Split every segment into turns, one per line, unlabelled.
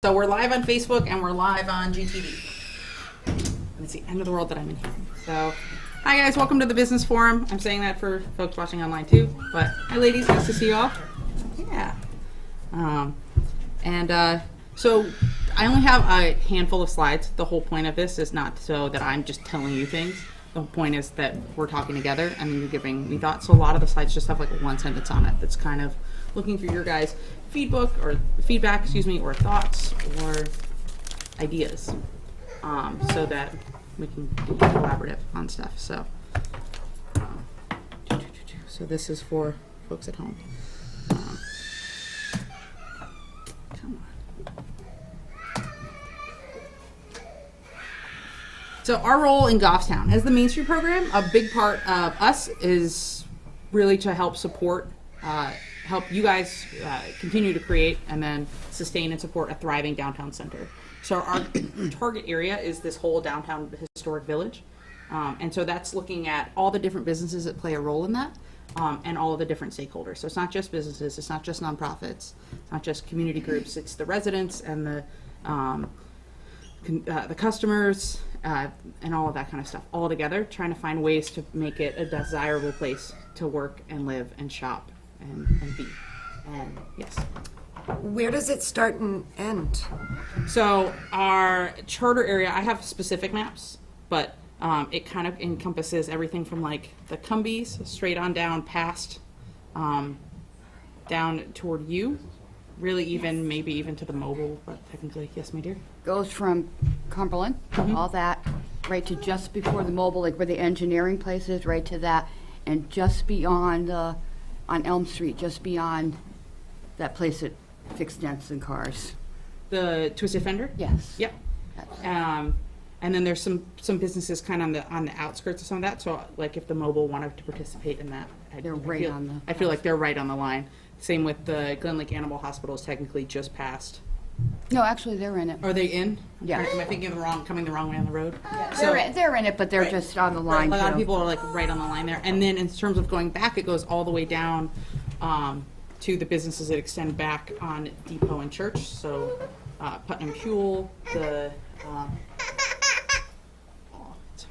So we're live on Facebook and we're live on GTV. And it's the end of the world that I'm in here. So, hi guys, welcome to the Business Forum. I'm saying that for folks watching online too. But hi ladies, nice to see you all. Yeah. So I only have a handful of slides. The whole point of this is not so that I'm just telling you things. The whole point is that we're talking together and you're giving me thoughts. So a lot of the slides just have like one sentence on it that's kind of looking for your guys' feedback, or thoughts or ideas, so that we can be collaborative on stuff. So, so this is for folks at home. Come on. So our role in Goffstown as the Main Street program, a big part of us is really to help support, help you guys continue to create and then sustain and support a thriving downtown center. So our target area is this whole downtown historic village. And so that's looking at all the different businesses that play a role in that, and all of the different stakeholders. So it's not just businesses, it's not just nonprofits, it's not just community groups, it's the residents and the customers, and all of that kind of stuff all together, trying to find ways to make it a desirable place to work and live and shop and be. And yes.
Where does it start and end?
So our charter area, I have specific maps, but it kind of encompasses everything from like the Cumbies straight on down past, down toward you, really even, maybe even to the mobile, but technically, yes, my dear.
Goes from Cumberland, all that, right to just before the mobile, like where the engineering place is, right to that, and just beyond on Elm Street, just beyond that place that fixed dents in cars.
The Twisted Fender?
Yes.
Yep. And then there's some businesses kind of on the outskirts of some of that. So like if the mobile wanted to participate in that, I feel like they're right on the line. Same with the Glen Lake Animal Hospital is technically just past.
No, actually, they're in it.
Are they in?
Yeah.
Am I thinking coming the wrong way on the road?
Yeah. They're in it, but they're just on the line.
A lot of
too.
people are like right on the line there. And then in terms of going back, it goes all the way down to the businesses that extend back on Depot and Church. So Putnam Fuel, it's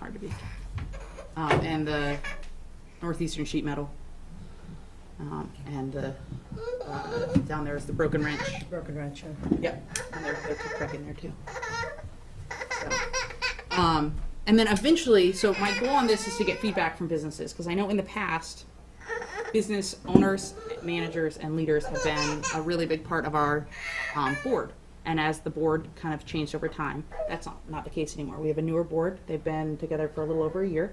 hard to be, and the Northeastern Sheet Metal. And down there is the Broken Wrench. Yep, and they're truck in there too. So, and then eventually, so my goal on this is to get feedback from businesses, because I know in the past, business owners, managers, and leaders have been a really big part of our board. And as the board kind of changed over time, that's not the case anymore. We have a newer board. They've been together for a little over a year.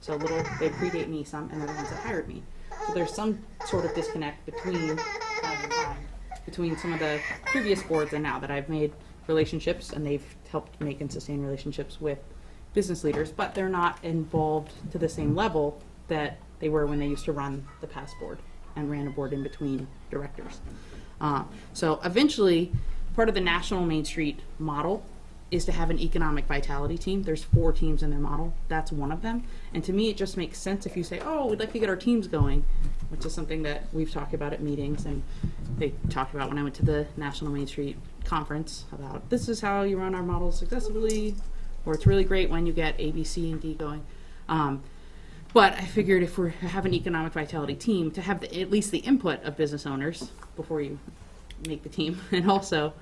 So they predate me some, and they're the ones that hired me. So there's some sort of disconnect between some of the previous boards and now that I've made relationships, and they've helped make and sustain relationships with business leaders, but they're not involved to the same level that they were when they used to run the past board and ran a board in between directors. So eventually, part of the national Main Street model is to have an economic vitality team. There's 4 teams in their model. That's one of them. And to me, it just makes sense if you say, oh, we'd like to get our teams going, which is something that we've talked about at meetings, and they talked about when I went to the National Main Street Conference about this is how you run our model successfully, or it's really great when you get A, B, C, and D going. But I figured if we have an economic vitality team, to have at least the input of business owners before you make the team, and also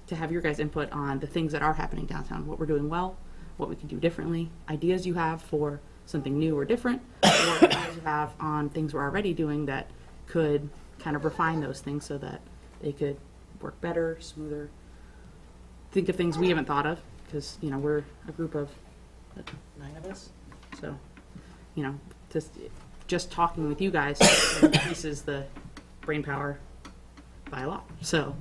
to have your guys' input on the things that are happening downtown, what we're doing well, what we can do differently, ideas you have for something new or different, or ideas you have on things we're already doing that could kind of refine those things so that they could work better, smoother. Think of things we haven't thought of, because, we're a group of 9 of us. So, just talking with you guys increases the brain power by a lot. So,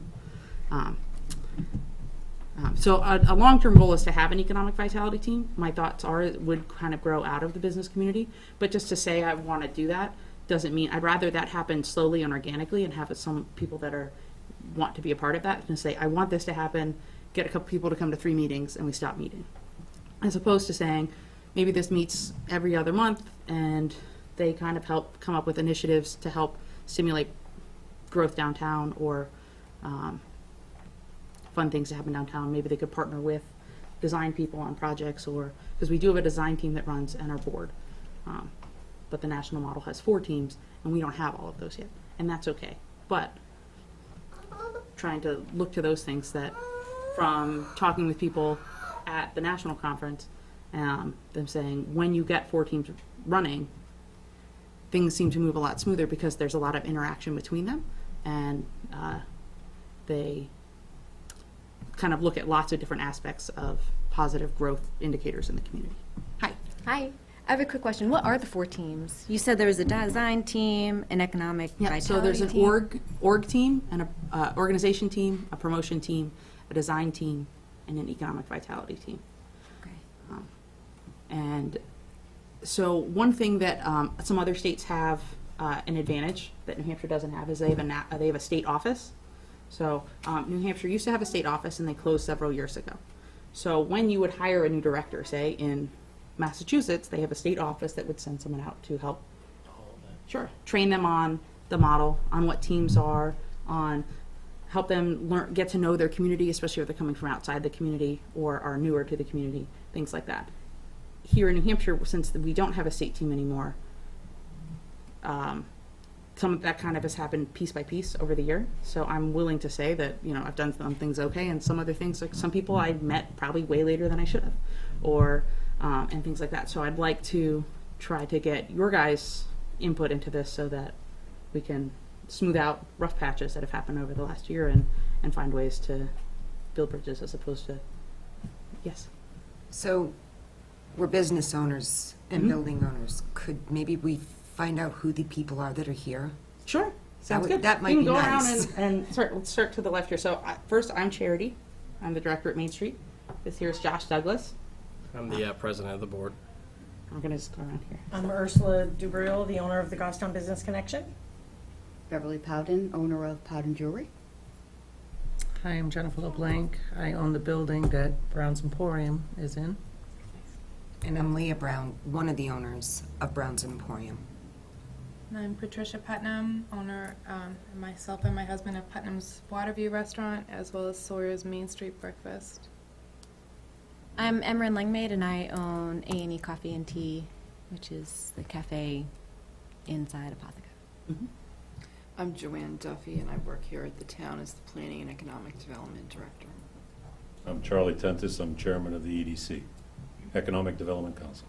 so a long-term goal is to have an economic vitality team. My thoughts are it would kind of grow out of the business community, but just to say I want to do that doesn't mean I'd rather that happen slowly and organically and have some people that want to be a part of that and say I want this to happen, get a couple people to come to 3 meetings and we stop meeting, as opposed to saying maybe this meets every other month and they kind of help come up with initiatives to help stimulate growth downtown or fun things to happen downtown. Maybe they could partner with design people on projects, or, because we do have a design team that runs and our board. But the national model has 4 teams, and we don't have all of those yet, and that's okay. But trying to look to those things that, from talking with people at the national conference, them saying, when you get 4 teams running, things seem to move a lot smoother because there's a lot of interaction between them, and they kind of look at lots of different aspects of positive growth indicators in the community. Hi.
Hi. I have a quick question. What are the 4 teams? You said there was a design team, an economic
Yeah,
vitality
so there's an
team.
org team, and a organization team, a promotion team, a design team, and an economic vitality team.
Okay.
And so one thing that some other states have an advantage that New Hampshire doesn't have is they have a state office. So New Hampshire used to have a state office, and they closed several years ago. So when you would hire a new director, say in Massachusetts, they have a state office that would send someone out to help train them on the model, on what teams are, on help them get to know their community, especially if they're coming from outside the community or are newer to the community, things like that. Here in New Hampshire, since we don't have a state team anymore, some of that kind of has happened piece by piece over the year. So I'm willing to say that, I've done some things okay, and some other things, like some people I met probably way later than I should have, or and things like that. So I'd like to try to get your guys' input into this so that we can smooth out rough patches that have happened over the last year, and find ways to build bridges as opposed to, yes.
So we're business owners and
Mhm.
building owners. Could maybe we find out who the people are that are here?
Sure. Sounds
would-
good.
that might
we can
be
go
nice.
around and start. Let's start to the left here. So first, I'm Charity. I'm the director at Main Street. This here is Josh Douglas.
I'm the president of the board.
We're going to just go around here.
I'm Ursula Dubriel, the owner of the Goffstown Business Connection.
Beverly Powden, owner of Powden Jewelry.
Hi, I'm Jennifer LeBlanc. I own the building that Brown's Emporium is in.
And I'm Leah Brown, one of the owners of Brown's Emporium.
And I'm Patricia Putnam, owner, myself and my husband of Putnam's Waterview Restaurant, as well as Sawyer's Main Street Breakfast.
I'm Emryn Langmaid, and I own A&E Coffee and Tea, which is the cafe inside Apotheca.
Mm-hmm.
I'm Joanne Duffy, and I work here at the town as the Planning and Economic Development Director.
I'm Charlie Tentis. I'm chairman of the EDC, Economic Development Council.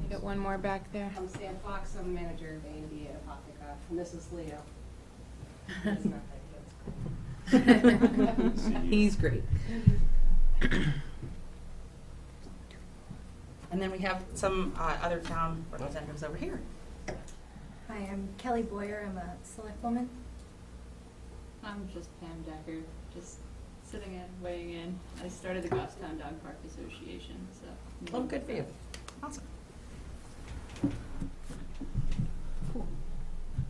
You got one more back there.
I'm Stan Fox, I'm manager of A&D at Apotheca, and this is Leo. He's not that good.
He's great. And then we have some other town representatives over here.
Hi, I'm Kelly Boyer. I'm a select woman.
I'm just Pam Decker, just sitting in, weighing in. I started the Goffstown Dog Park Association, so.
Oh, good for you.
Awesome. Cool.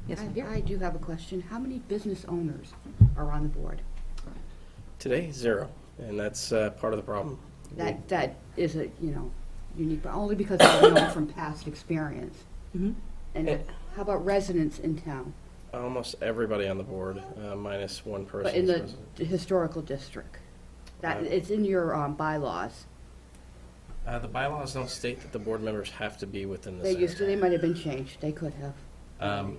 Yes,
I do have a question. How many business owners are on the board?
Today, 0, and that's part of the problem.
That is a, unique, but only because I know from past experience.
Mm-hmm.
And how about residents in town?
Almost everybody on the board, minus one person.
But in
is
the
resident.
historical district? It's in your bylaws.
The bylaws don't state that the board members have to be within the
They
center.
used to, they might have been changed. They could have.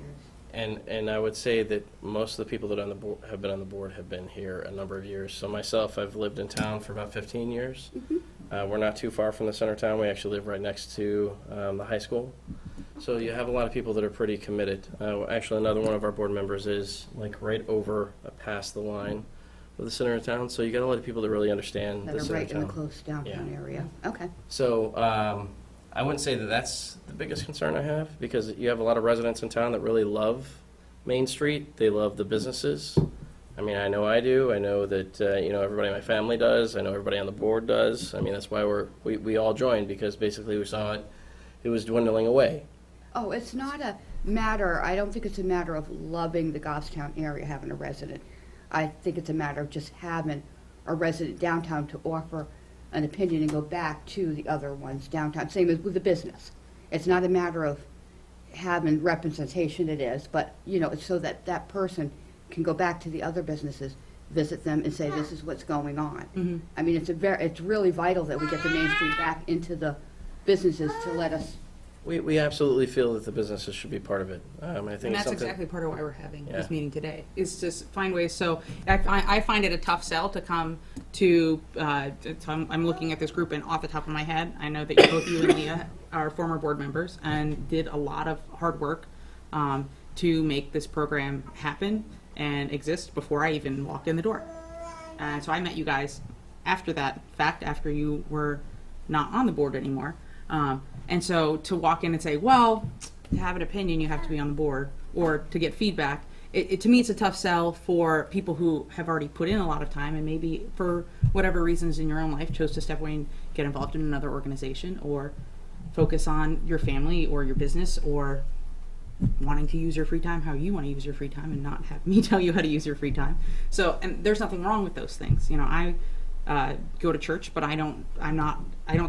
And I would say that most of the people that have been on the board have been here a number of years. So myself, I've lived in town for about 15 years.
Mm-hmm.
We're not too far from the center of town. We actually live right next to the high school. So you have a lot of people that are pretty committed. Actually, another one of our board members is like right over past the line of the center of town. So you got a lot of people that really understand
That
the
are
center
right
of
in the
town.
close downtown area. Okay.
So I wouldn't say that that's the biggest concern I have, because you have a lot of residents in town that really love Main Street. They love the businesses. I mean, I know I do. I know that everybody in my family does. I know everybody on the board does. I mean, that's why we all joined, because basically we saw it was dwindling away.
Oh, it's not a matter, I don't think it's a matter of loving the Goffstown area, having a resident. I think it's a matter of just having a resident downtown to offer an opinion and go back to the other ones downtown. Same as with the business. It's not a matter of having representation, it is, but, it's so that that person can go back to the other businesses, visit them and say, this is what's going on.
Mhm.
I mean, it's really vital that we get the Main Street back into the businesses to let us.
We absolutely feel that the businesses should be part of it. I think
And
it's
that's
something.
exactly part of why we're having this
Yeah.
meeting today, is to find ways. So I find it a tough sell to come to, so I'm looking at this group, and off the top of my head, I know that both you and Leah are former board members and did a lot of hard work to make this program happen and exist before I even walked in the door. And so I met you guys after that fact, after you were not on the board anymore. And so to walk in and say, well, to have an opinion, you have to be on the board, or to get feedback, to me, it's a tough sell for people who have already put in a lot of time and maybe for whatever reasons in your own life chose to step away and get involved in another organization or focus on your family or your business or wanting to use your free time how you want to use your free time and not have me tell you how to use your free time. So, and there's nothing wrong with those things. You know, I go to church, but I don't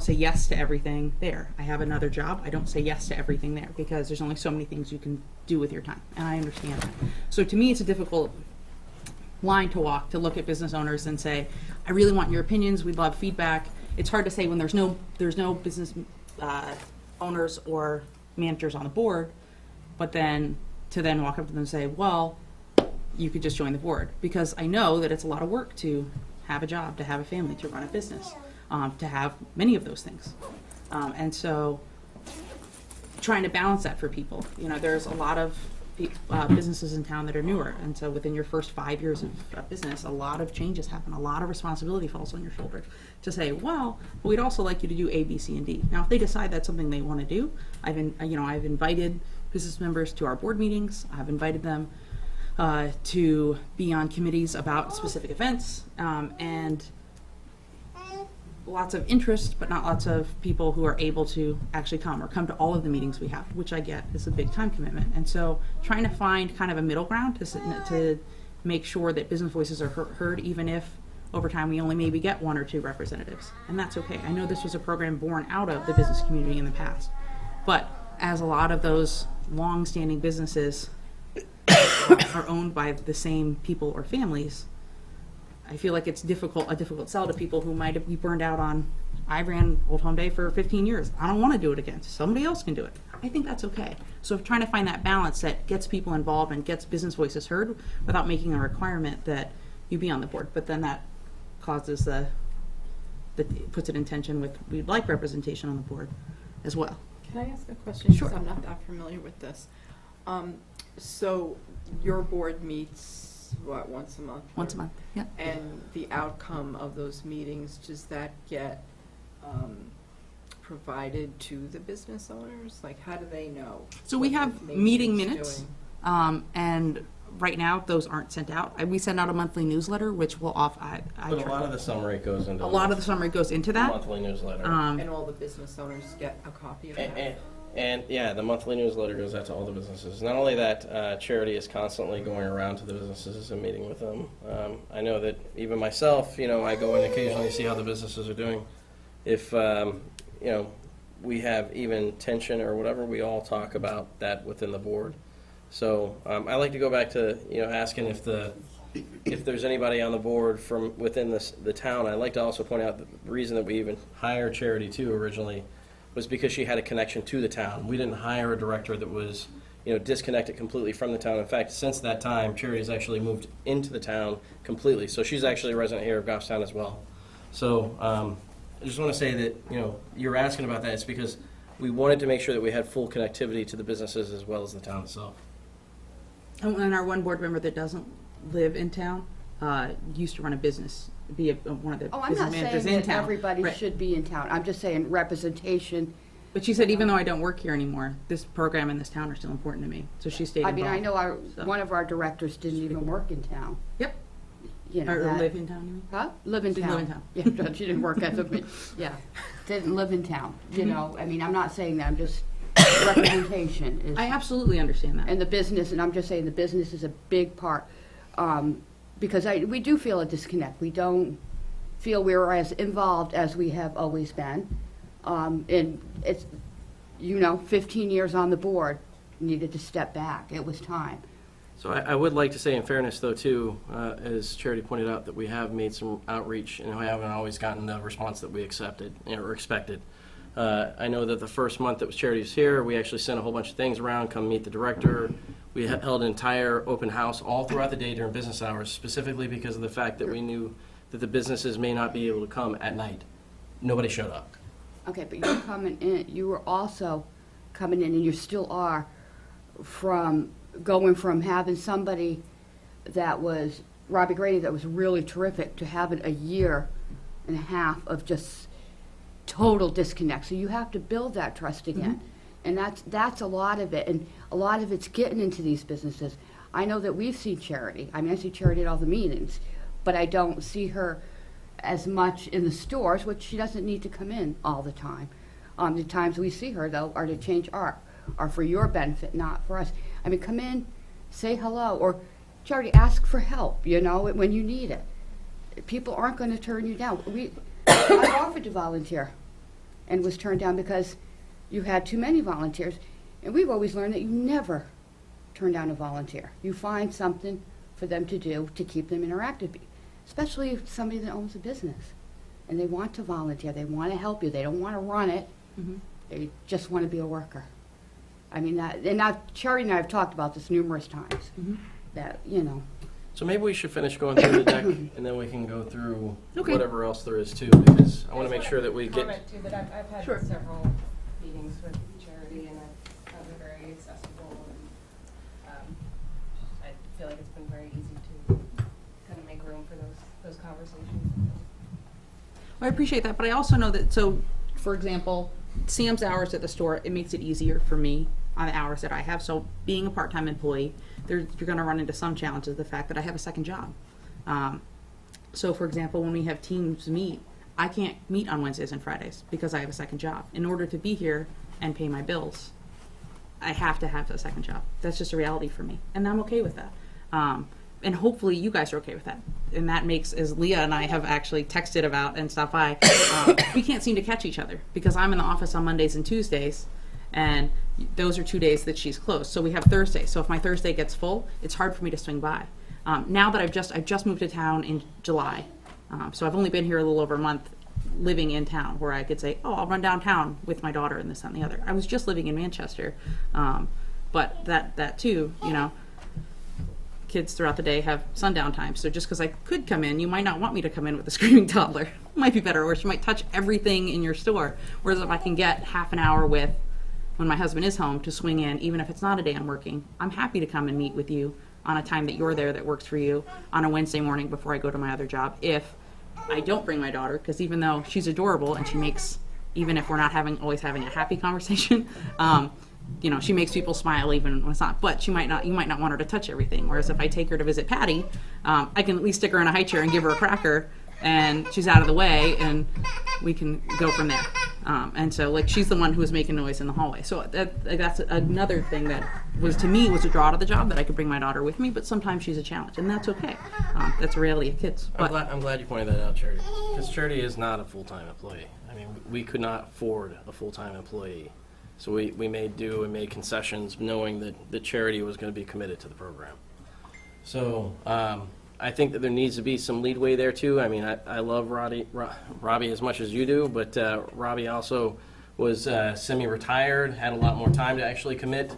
say yes to everything there. I have another job. I don't say yes to everything there because there's only so many things you can do with your time, and I understand that. So to me, it's a difficult line to walk, to look at business owners and say, I really want your opinions. We'd love feedback. It's hard to say when there's no business owners or managers on the board, but then to then walk up to them and say, well, you could just join the board, because I know that it's a lot of work to have a job, to have a family, to run a business, to have many of those things. And so trying to balance that for people. You know, there's a lot of businesses in town that are newer. And so within your first 5 years of business, a lot of changes happen. A lot of responsibility falls on your shoulders to say, well, we'd also like you to do A, B, C, and D. Now, if they decide that's something they want to do, I've invited business members to our board meetings. I've invited them to be on committees about specific events, and lots of interest, but not lots of people who are able to actually come or come to all of the meetings we have, which I get is a big time commitment. And so trying to find kind of a middle ground to make sure that business voices are heard, even if over time we only maybe get 1 or 2 representatives. And that's okay. I know this was a program born out of the business community in the past, but as a lot of those long-standing businesses are owned by the same people or families, I feel like it's a difficult sell to people who might be burned out on, I ran Old Home Day for 15 years. I don't want to do it again. Somebody else can do it. I think that's okay. So trying to find that balance that gets people involved and gets business voices heard without making a requirement that you be on the board. But then that causes puts it in tension with, we'd like representation on the board as well.
Can I ask a question?
Sure.
Because I'm not that familiar with this. So your board meets, what, once a month?
Once a month, yeah.
And the outcome of those meetings, does that get provided to the business owners? Like, how do they know?
So we
what
have
the Main
meeting
Street's
minutes,
doing?
and right now those aren't sent out. We send out a monthly newsletter, which will
But a lot of the summary goes into
a lot of the summary goes into
the
that.
monthly newsletter.
And all the business owners get a copy of that?
And yeah, the monthly newsletter goes out to all the businesses. Not only that, Charity is constantly going around to the businesses and meeting with them. I know that even myself, I go in occasionally to see how the businesses are doing. If, we have even tension or whatever, we all talk about that within the board. So I like to go back to, asking if there's anybody on the board from within the town. I like to also point out the reason that we even hired Charity too originally was because she had a connection to the town. We didn't hire a director that was, disconnected completely from the town. In fact, since that time, Charity has actually moved into the town completely. So she's actually a resident here of Goffstown as well. So I just want to say that, you're asking about that. It's because we wanted to make sure that we had full connectivity to the businesses as well as the town itself.
And our one board member that doesn't live in town used to run a business, be one of the
Oh, I'm
business
not
managers
saying
in
that
town.
everybody
Right.
should be in town. I'm just saying representation.
But she said, even though I don't work here anymore, this program and this town are still important to me. So she stayed
I
involved.
mean, I know
So-
one of our directors didn't even work in town.
Yep.
Or
Or live in town, you mean?
Huh? Live in
She
town.
live in town.
Yeah, she didn't work as a, yeah, didn't live in town, I mean, I'm not saying that, I'm just, representation is.
I absolutely understand that.
And the business, and I'm just saying the business is a big part, because we do feel a disconnect. We don't feel we're as involved as we have always been. And it's, 15 years on the board, needed to step back. It was time.
So I would like to say in fairness, though, too, as Charity pointed out, that we have made some outreach, and we haven't always gotten the response that we accepted or expected. I know that the first month that Charity was here, we actually sent a whole bunch of things around, come meet the director. We held an entire open house all throughout the day during business hours, specifically because of the fact that we knew that the businesses may not be able to come at night. Nobody showed up.
Okay, but you're coming in, you were also coming in, and you still are, from going from having somebody that was, Robbie Grady, that was really terrific, to having a year and a half of just total disconnect. So you have to build that trust again. And that's a lot of it, and a lot of it's getting into these businesses. I know that we've seen Charity. I mean, I see Charity at all the meetings, but I don't see her as much in the stores, which she doesn't need to come in all the time. The times we see her, though, are to change art, are for your benefit, not for us. I mean, come in, say hello, or Charity, ask for help, you know, when you need it. People aren't going to turn you down. I offered to volunteer and was turned down because you had too many volunteers. And we've always learned that you never turn down a volunteer. You find something for them to do to keep them interactive, especially if somebody that owns a business and they want to volunteer, they want to help you, they don't want to run it, they just want to be a worker. I mean, Charity and I have talked about this numerous times, that, you know.
So maybe we should finish going through the deck, and then we can go through
Okay.
whatever else there is, too, because I want to make sure that we get...
Comment too, that I've had
Sure.
several meetings with Charity, and I've found her very accessible, and I feel like it's been very easy to kind of make room for those conversations.
I appreciate that, but I also know that, so, for example, Sam's hours at the store, it makes it easier for me on the hours that I have. So being a part-time employee, you're going to run into some challenges, the fact that I have a second job. So, for example, when we have teams meet, I can't meet on Wednesdays and Fridays because I have a second job. In order to be here and pay my bills, I have to have a second job. That's just a reality for me, and I'm okay with that. And hopefully you guys are okay with that. And that makes, as Leah and I have actually texted about and stuff, we can't seem to catch each other because I'm in the office on Mondays and Tuesdays, and those are 2 days that she's closed. So we have Thursday. So if my Thursday gets full, it's hard for me to swing by. Now that I've just moved to town in July, so I've only been here a little over a month living in town, where I could say, oh, I'll run downtown with my daughter and this and the other. I was just living in Manchester, but that too, you know, kids throughout the day have sundown time. So just because I could come in, you might not want me to come in with a screaming toddler. It might be better, or she might touch everything in your store. Whereas if I can get half an hour with, when my husband is home, to swing in, even if it's not a day I'm working, I'm happy to come and meet with you on a time that you're there that works for you on a Wednesday morning before I go to my other job. If I don't bring my daughter, because even though she's adorable and she makes, even if we're not always having a happy conversation, you know, she makes people smile even when it's not, but you might not want her to touch everything. Whereas if I take her to visit Patty, I can at least stick her in a high chair and give her a cracker, and she's out of the way, and we can go from there. And so, like, she's the one who was making noise in the hallway. So that's another thing that was, to me, was a draw to the job, that I could bring my daughter with me, but sometimes she's a challenge, and that's okay. That's a reality of kids. But
I'm glad you pointed that out, Charity, because Charity is not a full-time employee. I mean, we could not afford a full-time employee. So we made do and made concessions knowing that the Charity was going to be committed to the program. So I think that there needs to be some leadway there too. I mean, I love Robbie as much as you do, but Robbie also was semi-retired, had a lot more time to actually commit.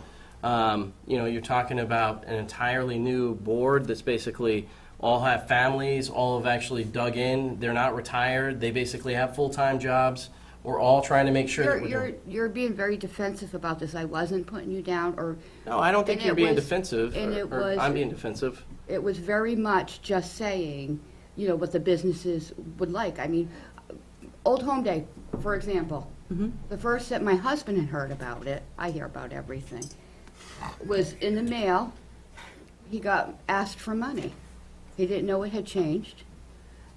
You know, you're talking about an entirely new board that's basically all have families, all have actually dug in. They're not retired. They basically have full-time jobs. We're all trying to make sure that we're doing.
You're being very defensive about this. I wasn't putting you down, or.
No, I don't think you're being defensive. Or I'm being defensive.
It was very much just saying, you know, what the businesses would like. I mean, Old Home Day, for example. The first that my husband had heard about it, I hear about everything, was in the mail. He got asked for money. He didn't know it had changed.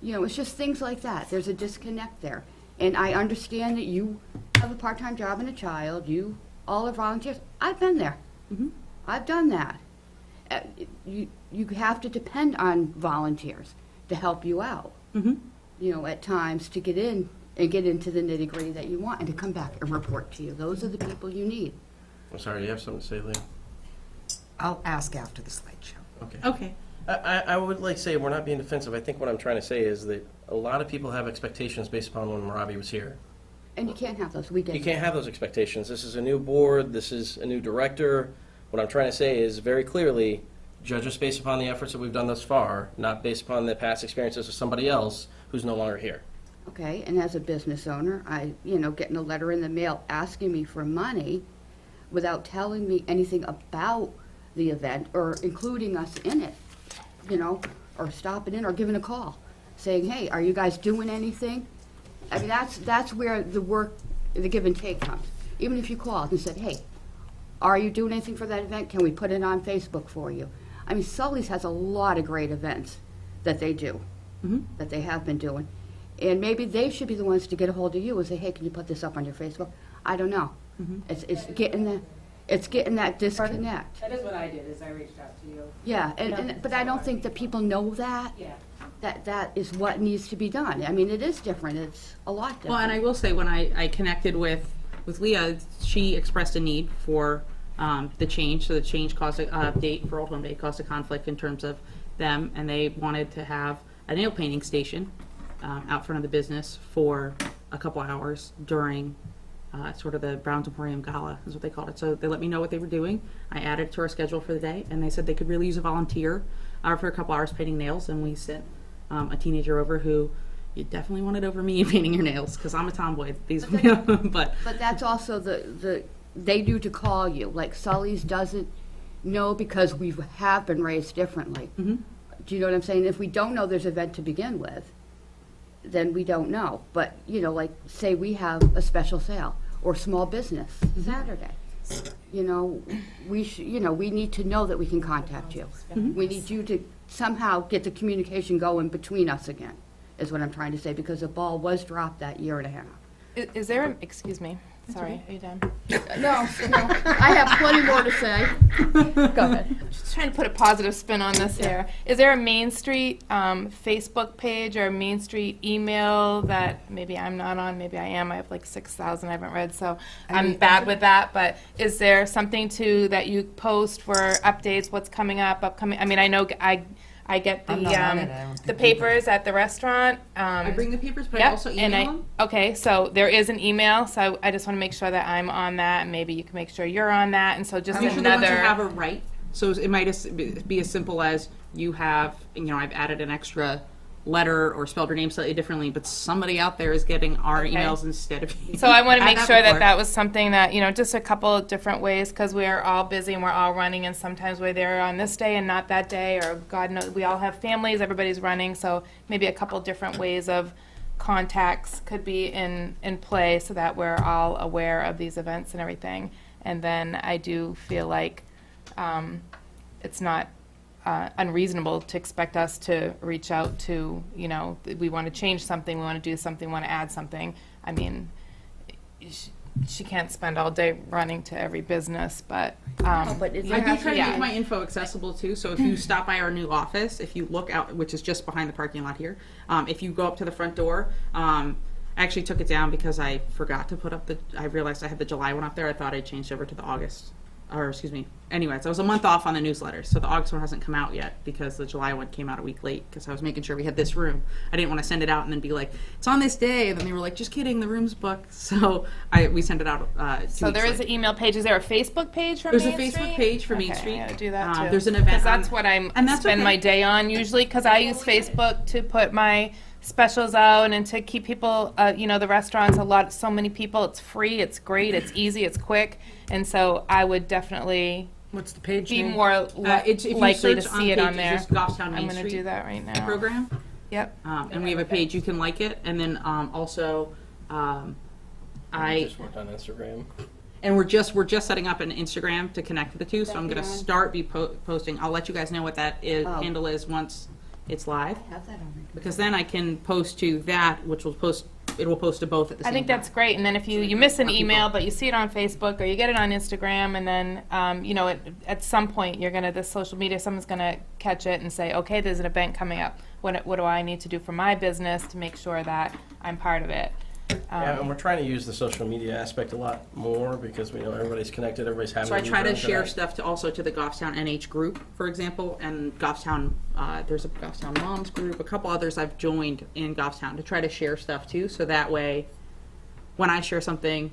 You know, it's just things like that. There's a disconnect there. And I understand that you have a part-time job and a child. You all are volunteers. I've been there. I've done that. You have to depend on volunteers to help you out. You know, at times, to get in and get into the nitty-gritty that you want, and to come back and report to you. Those are the people you need.
I'm sorry, you have something to say, Leah?
I'll ask after the slideshow.
Okay.
I would like to say, we're not being defensive. I think what I'm trying to say is that a lot of people have expectations based upon when Robbie was here.
And you can't have those, we did.
You can't have those expectations. This is a new board, this is a new director. What I'm trying to say is very clearly, judge us based upon the efforts that we've done thus far, not based upon the past experiences of somebody else who's no longer here.
Okay, and as a business owner, getting a letter in the mail asking me for money without telling me anything about the event or including us in it, or stopping in or giving a call, saying, hey, are you guys doing anything? I mean, that's where the give and take comes. Even if you called and said, hey, are you doing anything for that event? Can we put it on Facebook for you? I mean, Sully's has a lot of great events that they do, that they have been doing. And maybe they should be the ones to get a hold of you and say, hey, can you put this up on your Facebook? I don't know. It's getting that disconnect.
That is what I did, is I reached out to you.
Yeah, but I don't think that people know that.
Yeah.
That is what needs to be done. I mean, it is different. It's a lot different.
Well, and I will say, when I connected with Leah, she expressed a need for the change. So the change caused a date for Old Home Day caused a conflict in terms of them, and they wanted to have a nail painting station out front of the business for a couple hours during sort of the Browns Emporium Gala, is what they called it. So they let me know what they were doing. I added it to our schedule for the day, and they said they could really use a volunteer for a couple hours painting nails, and we sent a teenager over who you definitely wanted over me painting your nails, because I'm a tomboy. But
that's also they do to call you. Like Sully's doesn't know because we have been raised differently. Do you know what I'm saying? If we don't know there's an event to begin with, then we don't know. But, like say we have a special sale or small business Saturday. We need to know that we can contact you. We need you to somehow get the communication going between us again, is what I'm trying to say, because the ball was dropped that year and a half.
Is there, excuse me, sorry, are you done?
No, I have plenty more to say. Go ahead.
Just trying to put a positive spin on this here. Is there a Main Street Facebook page or a Main Street email that maybe I'm not on, maybe I am, I have like 6,000 I haven't read, so I'm bad with that, but is there something that you post for updates, what's coming up, upcoming, I mean, I know I get
I'm not on it, I don't
the
think
papers at the restaurant.
I bring the papers, but I
Yep,
also
and
email them.
okay, so there is an email, so I just want to make sure that I'm on that, and maybe you can make sure you're on that, and so just
Usually the ones you
another.
have are right. So it might be as simple as you have, I've added an extra letter or spelled your name slightly differently, but somebody out there is getting our emails instead of you.
So I want to
Had
make sure
before.
that was something that, just a couple of different ways, because we're all busy and we're all running, and sometimes we're there on this day and not that day, or God knows, we all have families, everybody's running, so maybe a couple different ways of contacts could be in play so that we're all aware of these events and everything. And then I do feel like it's not unreasonable to expect us to reach out to, we want to change something, we want to do something, we want to add something. I mean, she can't spend all day running to every business, but.
I do try to
yeah.
make my info accessible too. So if you stop by our new office, if you look out, which is just behind the parking lot here, if you go up to the front door, I actually took it down because I forgot to put up I realized I had the July one up there. I thought I changed over to the August. Anyways, I was a month off on the newsletter, so the August one hasn't come out yet because the July one came out a week late because I was making sure we had this room. I didn't want to send it out and then be like, it's on this day, and then they were like, just kidding, the room's booked. So we sent it out 2
So
weeks
there is
late.
an email page. Is there a Facebook page for
There's
Main
a Facebook
Street?
page for Main
Okay,
Street.
I gotta do that too.
There's an event
Because
on-
that's what I
and that's
spend
okay.
my day on usually, because I use Facebook to put my specials out and to keep people, the restaurants, so many people, it's free, it's great, it's easy, it's quick, and so I would definitely
What's the page
be
name?
more
if you
likely to
search on
see it
page,
on
it's
there.
just Goffstown
I'm
Main
gonna
Street
do that right now.
program.
Yep.
And we have a page, you can like it, and then also
I just worked on Instagram.
and we're just setting up an Instagram to connect the two, so I'm going to start posting. I'll let you guys know what that handle is once it's live,
Have that already.
because then I can post to that, which will post. It will post to both at the same
I think
time.
that's great. And then if you miss an email, but you see it on Facebook or you get it on Instagram, and then, at some point, this social media, someone's going to catch it and say, okay, there's an event coming up. What do I need to do for my business to make sure that I'm part of it?
Yeah, and we're trying to use the social media aspect a lot more because we know everybody's connected, everybody's having.
So I
a
try to
event
share
today.
stuff to also to the Goffstown NH group, for example, and Goffstown, there's a Goffstown Moms group, a couple others I've joined in Goffstown to try to share stuff too, so that way, when I share something,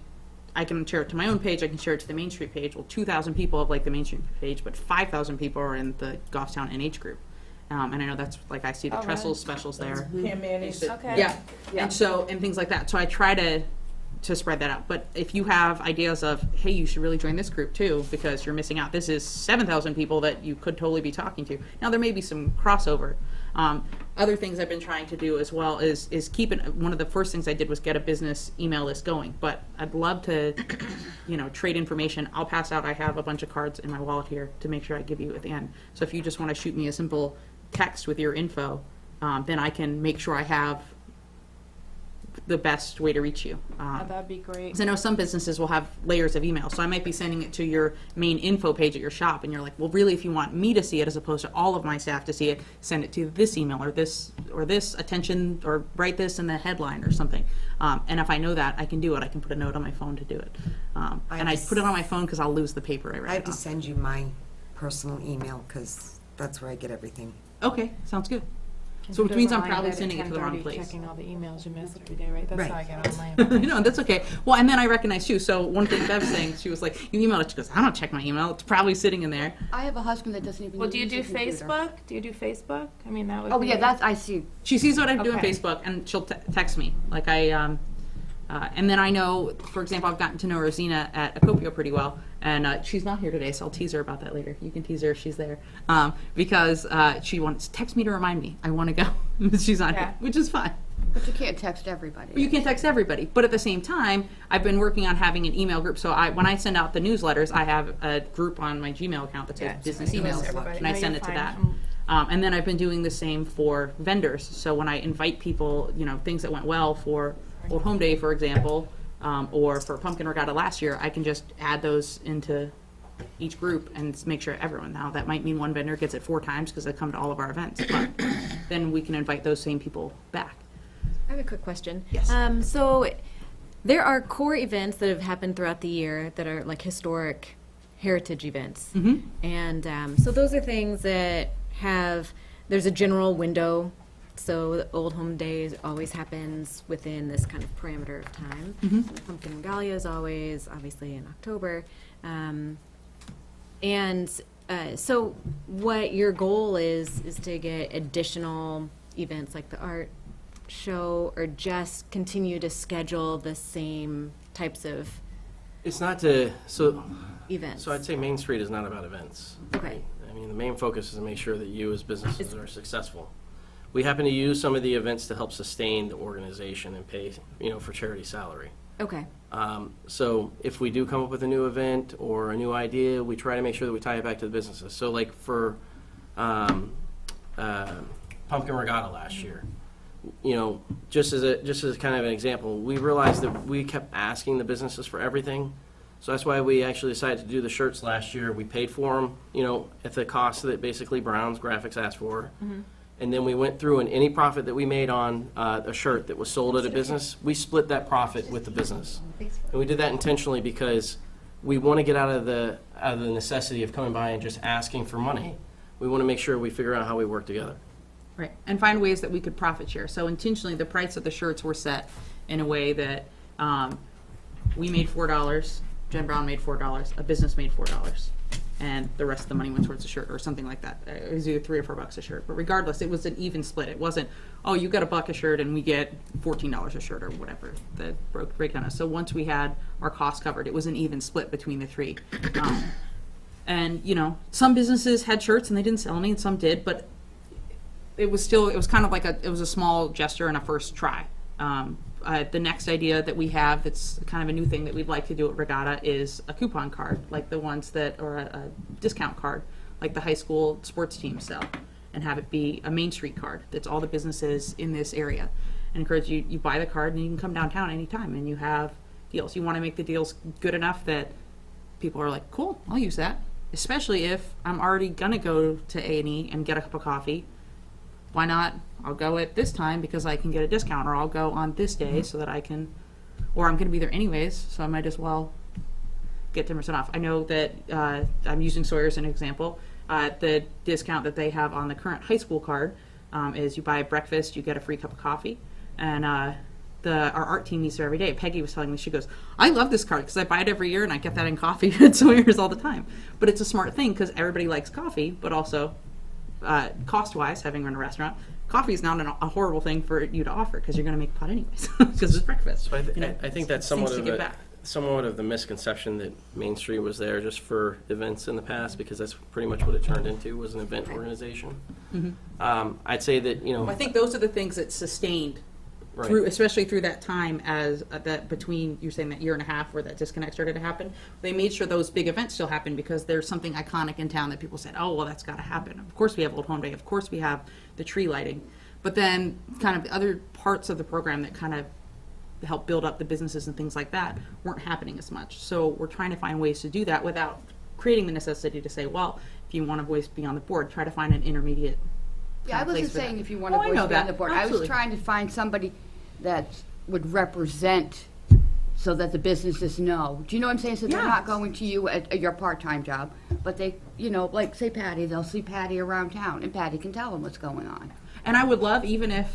I can share it to my own page, I can share it to the Main Street page. Well, 2,000 people have liked the Main Street page, but 5,000 people are in the Goffstown NH group. And I know that's, like, I see the
Oh,
Trestles
really?
specials there.
Yeah, mayonnaise.
Okay.
Yeah, and so, and things like that. So I try to spread that out. But if you have ideas of, hey, you should really join this group too, because you're missing out. This is 7,000 people that you could totally be talking to. Now, there may be some crossover. Other things I've been trying to do as well is keep it, one of the first things I did was get a business email list going. But I'd love to, trade information. I'll pass out, I have a bunch of cards in my wallet here to make sure I give you at the end. So if you just want to shoot me a simple text with your info, then I can make sure I have the best way to reach you.
Oh, that'd be great.
Because I know some businesses will have layers of email, so I might be sending it to your main info page at your shop, and you're like, well, really, if you want me to see it as opposed to all of my staff to see it, send it to this email or this attention, or write this in the headline or something. And if I know that, I can do it. I can put a note on my phone to do it. And I put it on my phone because I'll lose the paper I
I
write
have
it
to
on.
send you my personal email because that's where I get everything.
Okay, sounds good.
Can
So
you
which means I'm
remind
probably
that at
sending it to the wrong
10:30,
place.
Checking all the emails you miss every day, right? That's
Right.
how I get on my.
No, that's okay. Well, and then I recognize too. So one thing Bev was saying, she was like, "You emailed it." She goes, "I don't check my email. It's probably sitting in there."
I have a husband that doesn't even
Well, do you
use
do
a computer.
Facebook? Do you do Facebook? I mean, that would.
Oh
be-
yeah, that's I see.
She sees what I do on
Okay.
Facebook, and she'll text me. Like and then I know, for example, I've gotten to know Rosina at Acopio pretty well, and she's not here today, so I'll tease her about that later. You can tease her if she's there, because she wants text me to remind me I want to go. She's not
Yeah.
here, which is fine.
But you can't text everybody.
You can't text everybody, but at the same time, I've been working on having an email group. So when I send out the newsletters, I have a group on my Gmail account that says
Yeah,
business
it goes
emails,
to everybody.
and I
No,
send
you're
it to
fine.
that. And then I've been doing the same for vendors. So when I invite people, things that went well for Old Home Day, for example, or for Pumpkin Regatta last year, I can just add those into each group and make sure everyone. Now that might mean one vendor gets it 4 times because they come to all of our events, but then we can invite those same people back.
I have a quick question.
Yes.
So there are core events that have happened throughout the year that are like historic heritage events.
Mhm.
And so those are things that there's a general window. So the Old Home Days always happens within this kind of parameter of time.
Mhm.
Pumpkin Regalia is always, obviously, in October. So what your goal is to get additional events like the art show, or just continue to schedule the same types of
It's not
events?
So I'd say Main Street is not about events.
Okay.
I mean, the main focus is to make sure that you as businesses are successful. We happen to use some of the events to help sustain the organization and pay, for charity salary.
Okay.
So if we do come up with a new event or a new idea, we try to make sure that we tie it back to the businesses. So like for Pumpkin Regatta last year, just as kind of an example, we realized that we kept asking the businesses for everything. So that's why we actually decided to do the shirts last year. We paid for them, at the cost that basically Brown's Graphics asked for.
Mm-hmm.
And then we went through, and any profit that we made on a shirt that was sold at a business, we split that profit with the business. And we did that intentionally because we want to get out of the necessity of coming by and just asking for money. We want to make sure we figure out how we work together.
Right, and find ways that we could profit share. So intentionally, the price of the shirts were set in a way that we made $4, Jen Brown made $4, a business made $4, and the rest of the money went towards the shirt or something like that. It was either $3 or $4 a shirt, but regardless, it was an even split. It wasn't, oh, you got $1 a shirt and we get $14 a shirt or whatever the breakdown is. So once we had our costs covered, it was an even split between the three. And some businesses had shirts and they didn't sell any, and some did, but it was kind of like it was a small gesture and a first try. The next idea that we have that's kind of a new thing that we'd like to do at Regatta is a coupon card, like the ones or a discount card, like the high school sports teams sell, and have it be a Main Street card that's all the businesses in this area. And encourage you buy the card and you can come downtown anytime and you have deals. You want to make the deals good enough that people are like, cool, I'll use that. Especially if I'm already going to go to A&E and get a cup of coffee. Why not? I'll go at this time because I can get a discount, or I'll go on this day so that I can or I'm going to be there anyways, so I might as well get 10% off. I know that I'm using Sawyer as an example. The discount that they have on the current high school card is you buy breakfast, you get a free cup of coffee, and our art team meets there every day. Peggy was telling me, she goes, I love this card because I buy it every year and I get that in coffee at Sawyer's all the time. But it's a smart thing because everybody likes coffee, but also cost-wise, having run a restaurant, coffee is not a horrible thing for you to offer because you're going to make a pot anyways because it's breakfast.
So
You know,
I think that's
things to give back.
somewhat of the misconception that Main Street was there just for events in the past, because that's pretty much what it turned into, was an event organization. I'd say that,
I think those are the things that sustained
Right.
through, especially through that time as that between, you're saying that year and a half where that disconnect started to happen. They made sure those big events still happen because there's something iconic in town that people said, oh, well, that's got to happen. Of course we have Old Home Day. Of course we have the tree lighting. But then kind of the other parts of the program that kind of help build up the businesses and things like that weren't happening as much. So we're trying to find ways to do that without creating the necessity to say, well, if you want a voice be on the board, try to find an intermediate.
Yeah, I
kind of place
wasn't
for
saying
that.
if you want to
Oh, I know
voice be on
that.
the board. I was
Absolutely.
trying to find somebody that would represent so that the businesses know. Do you know what I'm saying? So they're not
Yes.
going to you at your part-time job, but they, like say Patty, they'll see Patty around town and Patty can tell them what's going on.
And I would love, even if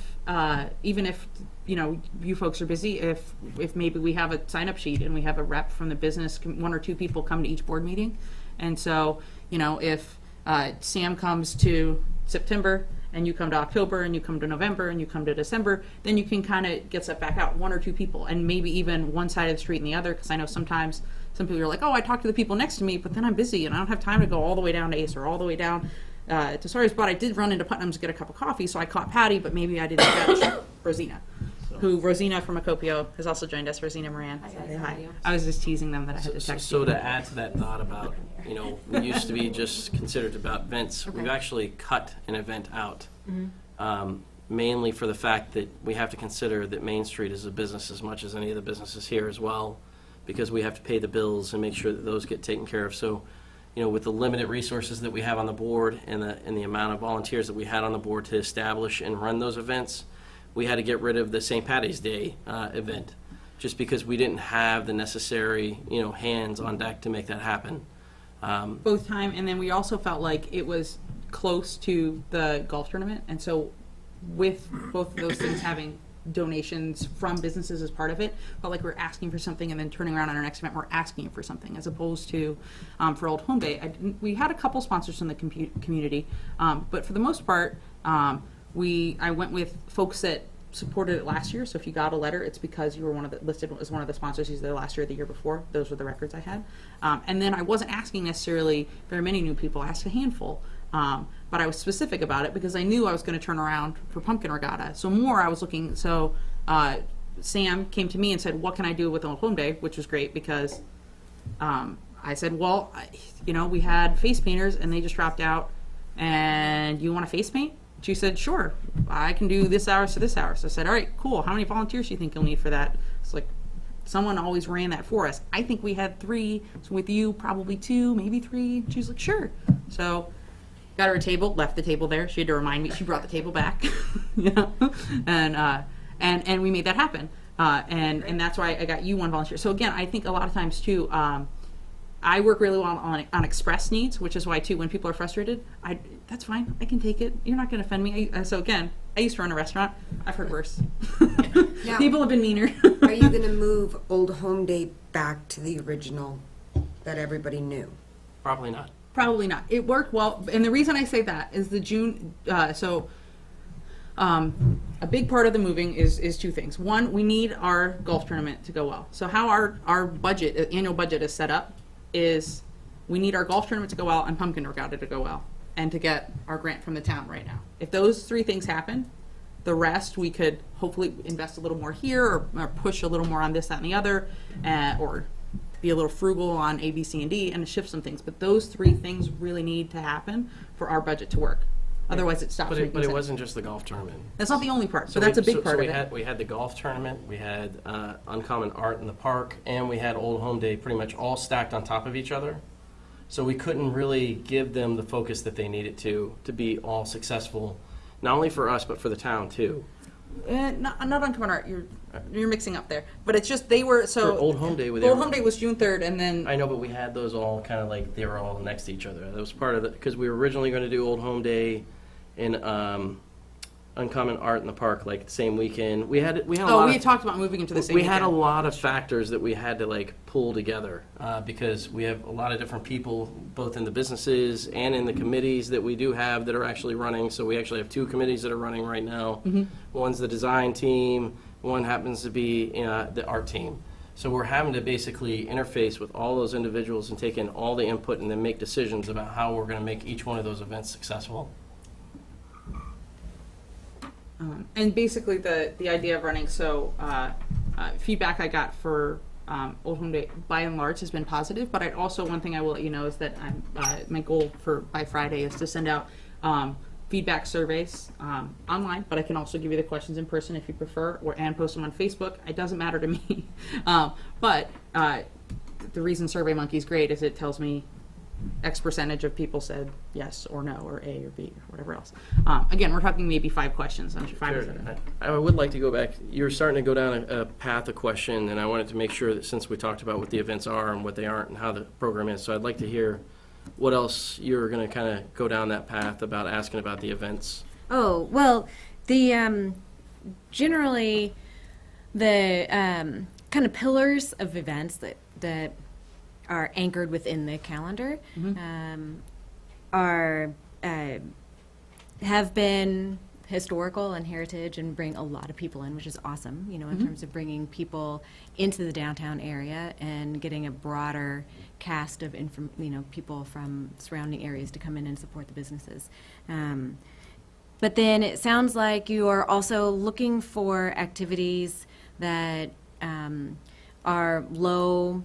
you folks are busy, if maybe we have a sign-up sheet and we have a rep from the business, one or two people come to each board meeting. And so, if Sam comes to September and you come to October and you come to November and you come to December, then you can kind of get set back out, one or two people, and maybe even one side of the street and the other, because I know sometimes some people are like, oh, I talk to the people next to me, but then I'm busy and I don't have time to go all the way down to Ace or all the way down to Sawyer's, but I did run into Putnam's to get a cup of coffee, so I caught Patty, but maybe I didn't catch Rosina, who Rosina from Acopio has also joined us. Rosina Moran. Hi. I was just teasing them that I had to text
So
you.
to add to that thought about, we used to be just considered about events. We've actually cut an event out, mainly for the fact that we have to consider that Main Street is a business as much as any of the businesses here as well, because we have to pay the bills and make sure that those get taken care of. So, with the limited resources that we have on the board and the amount of volunteers that we had on the board to establish and run those events, we had to get rid of the St. Patty's Day event, just because we didn't have the necessary, hands on deck to make that happen.
Both time, and then we also felt like it was close to the golf tournament, and so with both of those things having donations from businesses as part of it, felt like we're asking for something and then turning around on our next event we're asking for something, as opposed to for Old Home Day. We had a couple sponsors from the community, but for the most part I went with folks that supported it last year. So if you got a letter, it's because you were listed as one of the sponsors either last year or the year before. Those were the records I had. And then I wasn't asking necessarily very many new people. I asked a handful. But I was specific about it because I knew I was going to turn around for Pumpkin Regatta. So more I was looking. So Sam came to me and said, what can I do with Old Home Day? Which was great because I said, well, we had face painters and they just dropped out. And you want to face paint? She said, sure, I can do this hours to this hour. So I said, all right, cool. How many volunteers do you think you'll need for that? It's like, someone always ran that for us. I think we had 3. So with you, probably 2, maybe 3. She was like, sure. So got her a table, left the table there. She had to remind me. She brought the table back. And we made that happen. And that's why I got you one volunteer. So again, I think a lot of times too, I work really well on express needs, which is why too, when people are frustrated, that's fine. I can take it. You're not going to offend me. So again, I used to run a restaurant. I've heard worse.
Now,
People have been meaner.
are you going to move Old Home Day back to the original that everybody knew?
Probably not.
Probably not. It worked well, and the reason I say that is the June. A big part of the moving is 2 things. One, we need our golf tournament to go well. So how our budget, annual budget, is set up is we need our golf tournament to go well and Pumpkin Regatta to go well, and to get our grant from the town right now. If those 3 things happen, the rest we could hopefully invest a little more here, or push a little more on this, that, and the other, or be a little frugal on A, B, C, and D, and shift some things. But those 3 things really need to happen for our budget to work. Otherwise, it stops.
But
making
it
sense.
wasn't just the golf tournament.
That's not the only part. So that's a big part of it.
We had the golf tournament, we had Uncommon Art in the park, and we had Old Home Day pretty much all stacked on top of each other. So we couldn't really give them the focus that they needed to be all successful, not only for us, but for the town too.
Not Uncommon Art. You're mixing up there. But it's just they were so.
For Old Home Day,
Old Home Day was June 3rd, and then
I know, but we had those all kind of like they were all next to each other. That was part of it because we were originally going to do Old Home Day in Uncommon Art in the park like the same weekend. We had a lot
we
of,
had talked about moving into the same.
we had a
weekend.
lot of factors that we had to like pull together because we have a lot of different people both in the businesses and in the committees that we do have that are actually running. So we actually have 2 committees that are running right now. One's the design team. One happens to be the art team. So we're having to basically interface with all those individuals and take in all the input and then make decisions about how we're going to make each one of those events successful.
And basically the idea of running, so feedback I got for Old Home Day by and large has been positive, but one thing I will let you know is that my goal by Friday is to send out feedback surveys online, but I can also give you the questions in person if you prefer, and post them on Facebook. It doesn't matter to me. But the reason SurveyMonkey is great is it tells me X percentage of people said yes or no or A or B or whatever else. Again, we're talking maybe 5 questions. I'm 5 or 7.
I would like to go back. You're starting to go down a path of question, and I wanted to make sure that since we talked about what the events are and what they aren't and how the program is, so I'd like to hear what else you're going to kind of go down that path about asking about the events.
Oh, well, the generally the kind of pillars of events that are anchored within the calendar have been historical and heritage and bring a lot of people in, which is awesome, in terms of bringing people into the downtown area and getting a broader cast of people from surrounding areas to come in and support the businesses. But then it sounds like you are also looking for activities that are low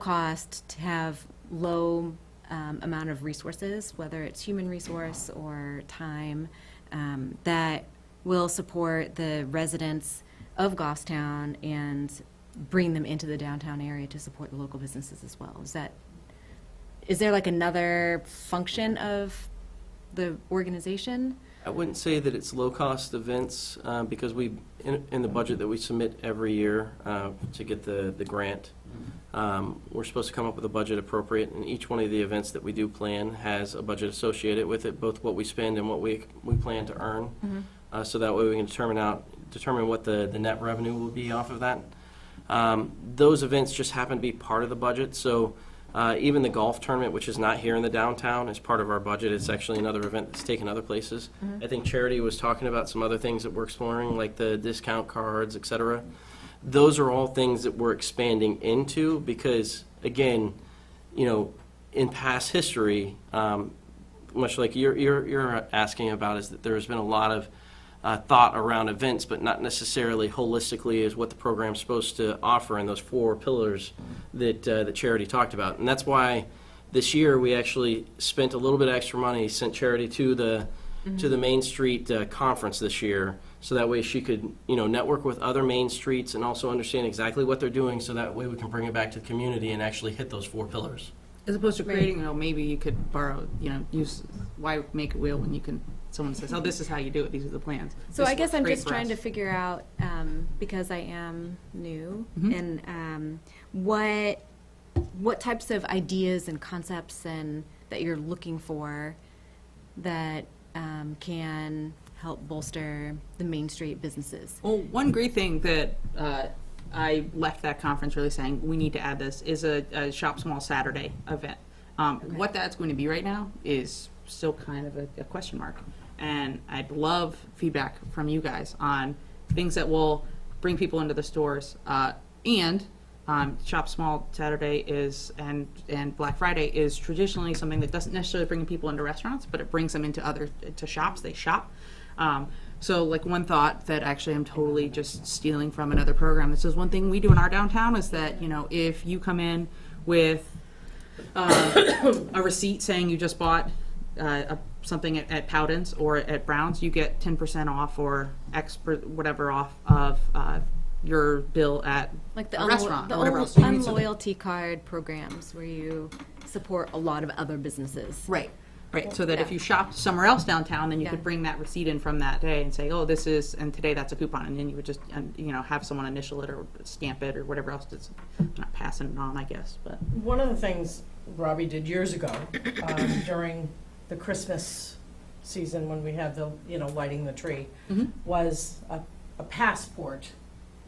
cost, to have low amount of resources, whether it's human resource or time, that will support the residents of Goffstown and bring them into the downtown area to support the local businesses as well. Is there like another function of the organization?
I wouldn't say that it's low-cost events because in the budget that we submit every year to get the grant, we're supposed to come up with a budget appropriate, and each one of the events that we do plan has a budget associated with it, both what we spend and what we plan to earn. So that way we can determine what the net revenue will be off of that. Those events just happen to be part of the budget, so even the golf tournament, which is not here in the downtown, is part of our budget. It's actually another event that's taken other places. I think Charity was talking about some other things that we're exploring, like the discount cards, et cetera. Those are all things that we're expanding into because, again, in past history, much like you're asking about, is that there's been a lot of thought around events, but not necessarily holistically is what the program's supposed to offer in those 4 pillars that Charity talked about. And that's why this year we actually spent a little bit extra money, sent Charity to the Main Street conference this year, so that way she could network with other Main Streets and also understand exactly what they're doing, so that way we can bring it back to the community and actually hit those 4 pillars.
As opposed to creating, maybe you could borrow, use, why make a wheel when you can, someone says, oh, this is how you do it, these are the plans.
So
This
I guess
works
I'm
great
just
for
trying
us.
to figure out, because I am new, and what types of ideas and concepts and that you're looking for that can help bolster the Main Street businesses.
Well, one great thing that I left that conference really saying we need to add this is a Shop Small Saturday event. What that's going to be right now is still kind of a question mark. And I'd love feedback from you guys on things that will bring people into the stores. And Shop Small Saturday and Black Friday is traditionally something that doesn't necessarily bring people into restaurants, but it brings them into shops. They shop. So like one thought that actually I'm totally just stealing from another program that says one thing we do in our downtown is that, if you come in with a receipt saying you just bought something at Powden's or at Brown's, you get 10% off or whatever off of your bill at
Like the
a restaurant
the
or whatever else. You need something.
unloyalty card programs where you support a lot of other businesses.
Right. Right, so that if you shopped somewhere else downtown, then you
Yeah.
could bring that receipt in from that day and say, oh, this is, and today that's a coupon, and then you would just, have someone initial it or stamp it or whatever else, it's not passing it on, I guess, but.
One of the things Robbie did years ago, during the Christmas season when we had the, lighting the tree, was a passport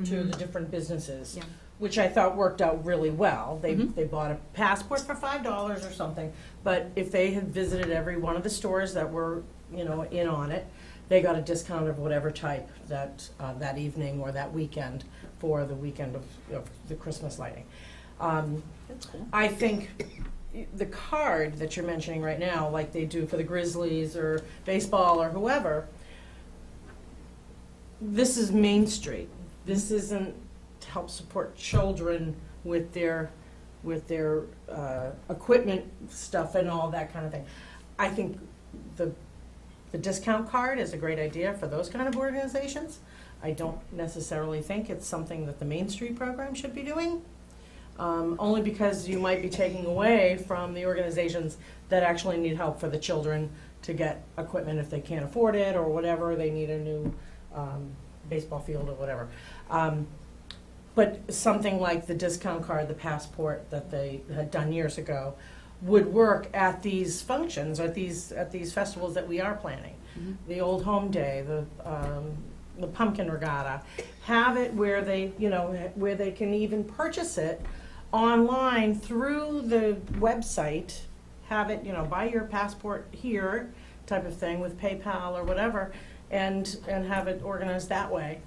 to the different businesses,
Yeah.
which I thought worked out really well. They bought a passport for $5 or something, but if they had visited every one of the stores that were, in on it, they got a discount of whatever type that evening or that weekend for the weekend of the Christmas lighting.
That's cool.
I think the card that you're mentioning right now, like they do for the Grizzlies or baseball or whoever, this is Main Street. This isn't to help support children with their equipment stuff and all that kind of thing. I think the discount card is a great idea for those kind of organizations. I don't necessarily think it's something that the Main Street program should be doing. Only because you might be taking away from the organizations that actually need help for the children to get equipment if they can't afford it or whatever, they need a new baseball field or whatever. But something like the discount card, the passport that they had done years ago, would work at these functions, at these festivals that we are planning. The Old Home Day, the Pumpkin Regatta, have it where they, where they can even purchase it online through the website, have it, buy your passport here type of thing with PayPal or whatever, and have it organized that way.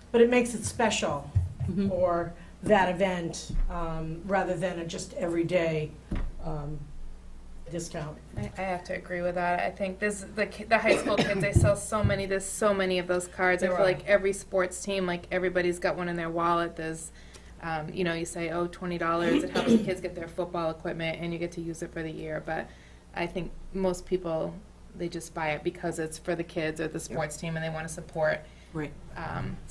But it makes it special for that event rather than a just everyday discount.
I have to agree with that. I think the high school kids, they sell there's so many of those cards. I feel like every sports team, like everybody's got one in their wallet. There's, you say, oh, $20, it helps the kids get their football equipment and you get to use it for the year. But I think most people, they just buy it because it's for the kids or the sports team and they want to support.
Right.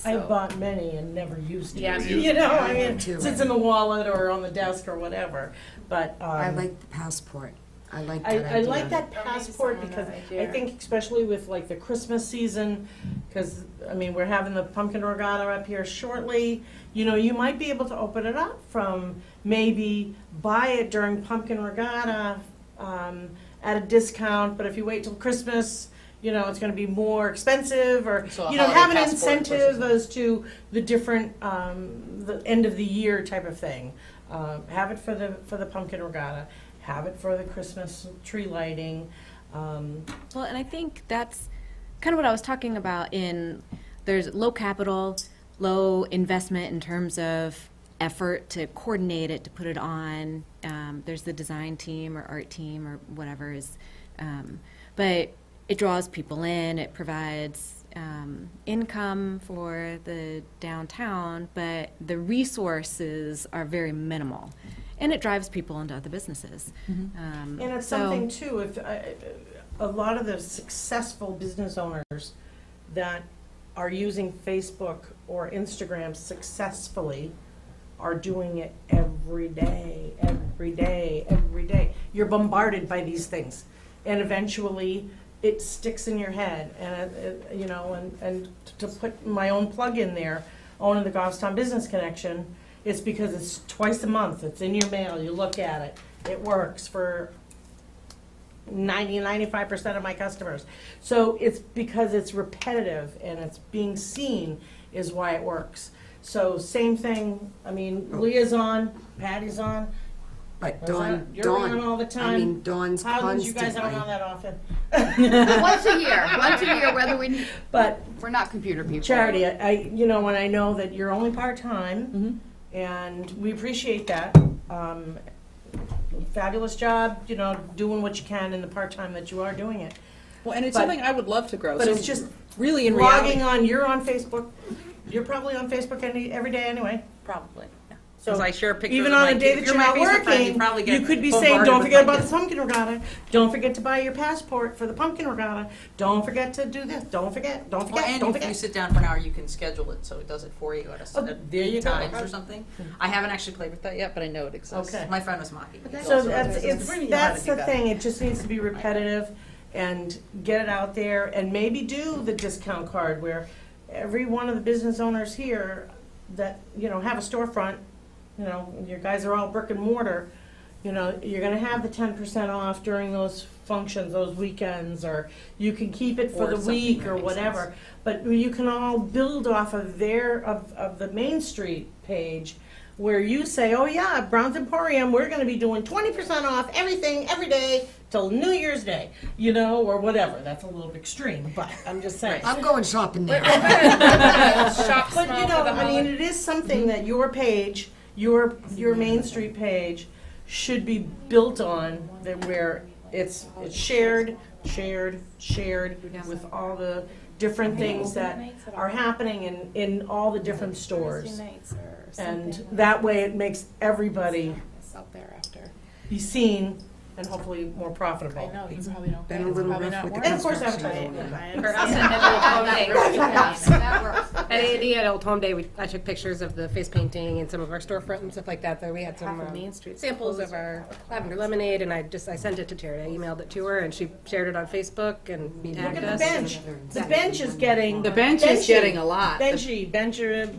I've bought many and never used it.
Yeah,
it sits in the wallet or on the desk or whatever. But
I like the passport. I like that
I
idea.
like that passport because I think especially with like the Christmas season, because we're having the Pumpkin Regatta up here shortly. You might be able to open it up from maybe buy it during Pumpkin Regatta at a discount, but if you wait till Christmas, it's going to be more expensive, or
So a
have
holiday
an
passport
incentive
versus-
as to the different the end of the year type of thing. Have it for the Pumpkin Regatta. Have it for the Christmas tree lighting.
Well, and I think that's kind of what I was talking about there's low capital, low investment in terms of effort to coordinate it, to put it on. There's the design team or art team or whatever is, but it draws people in, it provides income for the downtown, but the resources are very minimal. And it drives people into other businesses.
And it's something too, if a lot of the successful business owners that are using Facebook or Instagram successfully are doing it every day, every day, every day. You're bombarded by these things, and eventually it sticks in your head. And and to put my own plug in there, owning the Goffstown Business Connection, it's because it's twice a month. It's in your mail. You look at it. It works for 95% of my customers. So it's because it's repetitive and it's being seen is why it works. So same thing. Leah's on, Patty's on.
But Dawn,
You're on all the time.
Dawn's
Howlands, you
constantly.
guys aren't on that often.
Once a year, whether we're not computer people.
Charity, when I know that you're only part-time, and we appreciate that. Fabulous job, doing what you can in the part-time that you are doing it.
Well, and it's
But-
something I would love to grow.
But
So
it's just
really in reality.
logging on, you're on Facebook. You're probably on Facebook every day anyway.
Probably. Yeah. Because I share pictures
even
of
on
my
a day
kids.
that
If
you're
you're
not
my Facebook friend,
working,
probably get
you could be saying,
bombarded
don't
with
forget
my
about
kids.
the pumpkin regatta. Don't forget to buy your passport for the pumpkin regatta. Don't forget to do this. Don't forget. Don't
Well,
forget.
and
Don't
if you
forget.
sit down for an hour, you can schedule it, so it does it for you at a
Oh,
at
there you go.
times or something. I haven't actually played with that yet, but I know it exists.
Okay.
My friend was mocking me.
So
Also,
that's,
it's bringing you how
that's
to do
the
that.
thing, it just needs to be repetitive and get it out there and maybe do the discount card where every one of the business owners here that, you know, have a storefront, you know, your guys are all brick and mortar, you know, you're gonna have the 10% off during those functions, those weekends, or you can keep it for
Or
the
something
week
that
or
makes
whatever.
sense.
But you can all build off of of the Main Street page where you say, oh yeah, Brown's Emporium, we're gonna be doing 20% off everything, every day, till New Year's Day, you know, or whatever. That's a little extreme, but I'm just saying.
I'm going shopping there.
Shop
But
small
you know,
for the
I mean,
holiday.
it is something that your page, your Main Street page, should be built on, that where it's shared with all the different things that are happening in all the different stores. And that way it makes everybody
Out there after.
be seen and hopefully more profitable.
I know, you probably don't.
Been a
it's
little
probably
rough
not
with the
working.
And of course
construction
advertising.
going on.
For us at Old Home Day,
That works.
at A&D at Old Home Day, I took pictures of the face painting and some of our storefront and stuff like that. There we had some
Half of Main Street's
samples of our lavender lemonade, and I sent it to Terry. I emailed it to her, and she shared it on Facebook and
Look
tagged
at
us.
the bench. The bench is getting.
The bench is getting a lot.
Benchy,
Benjamin.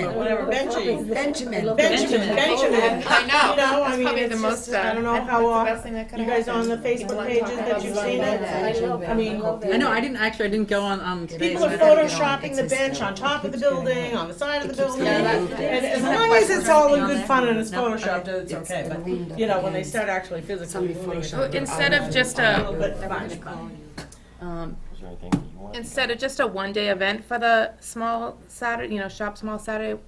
or whatever, Benchy.
Benjamin.
Benjamin.
I know.
You know, I
That's
mean,
probably
it's
the
just,
most,
I don't know
that's
how
the
often,
best thing that could
you guys
happen.
on the Facebook pages that you've seen it? I mean,
I know, I didn't go on today.
people
so
are
I didn't-
photoshopping the bench on top of the building, on the side of the building.
Yeah,
And as long as it's all in good fun and it's photoshopped, it's okay, but, you know, when they start actually physically moving it.
Well, instead of just
A little
a,
bit fun.
Is there anything you want?
instead of just a one-day event for the small Saturday, shop small Saturday,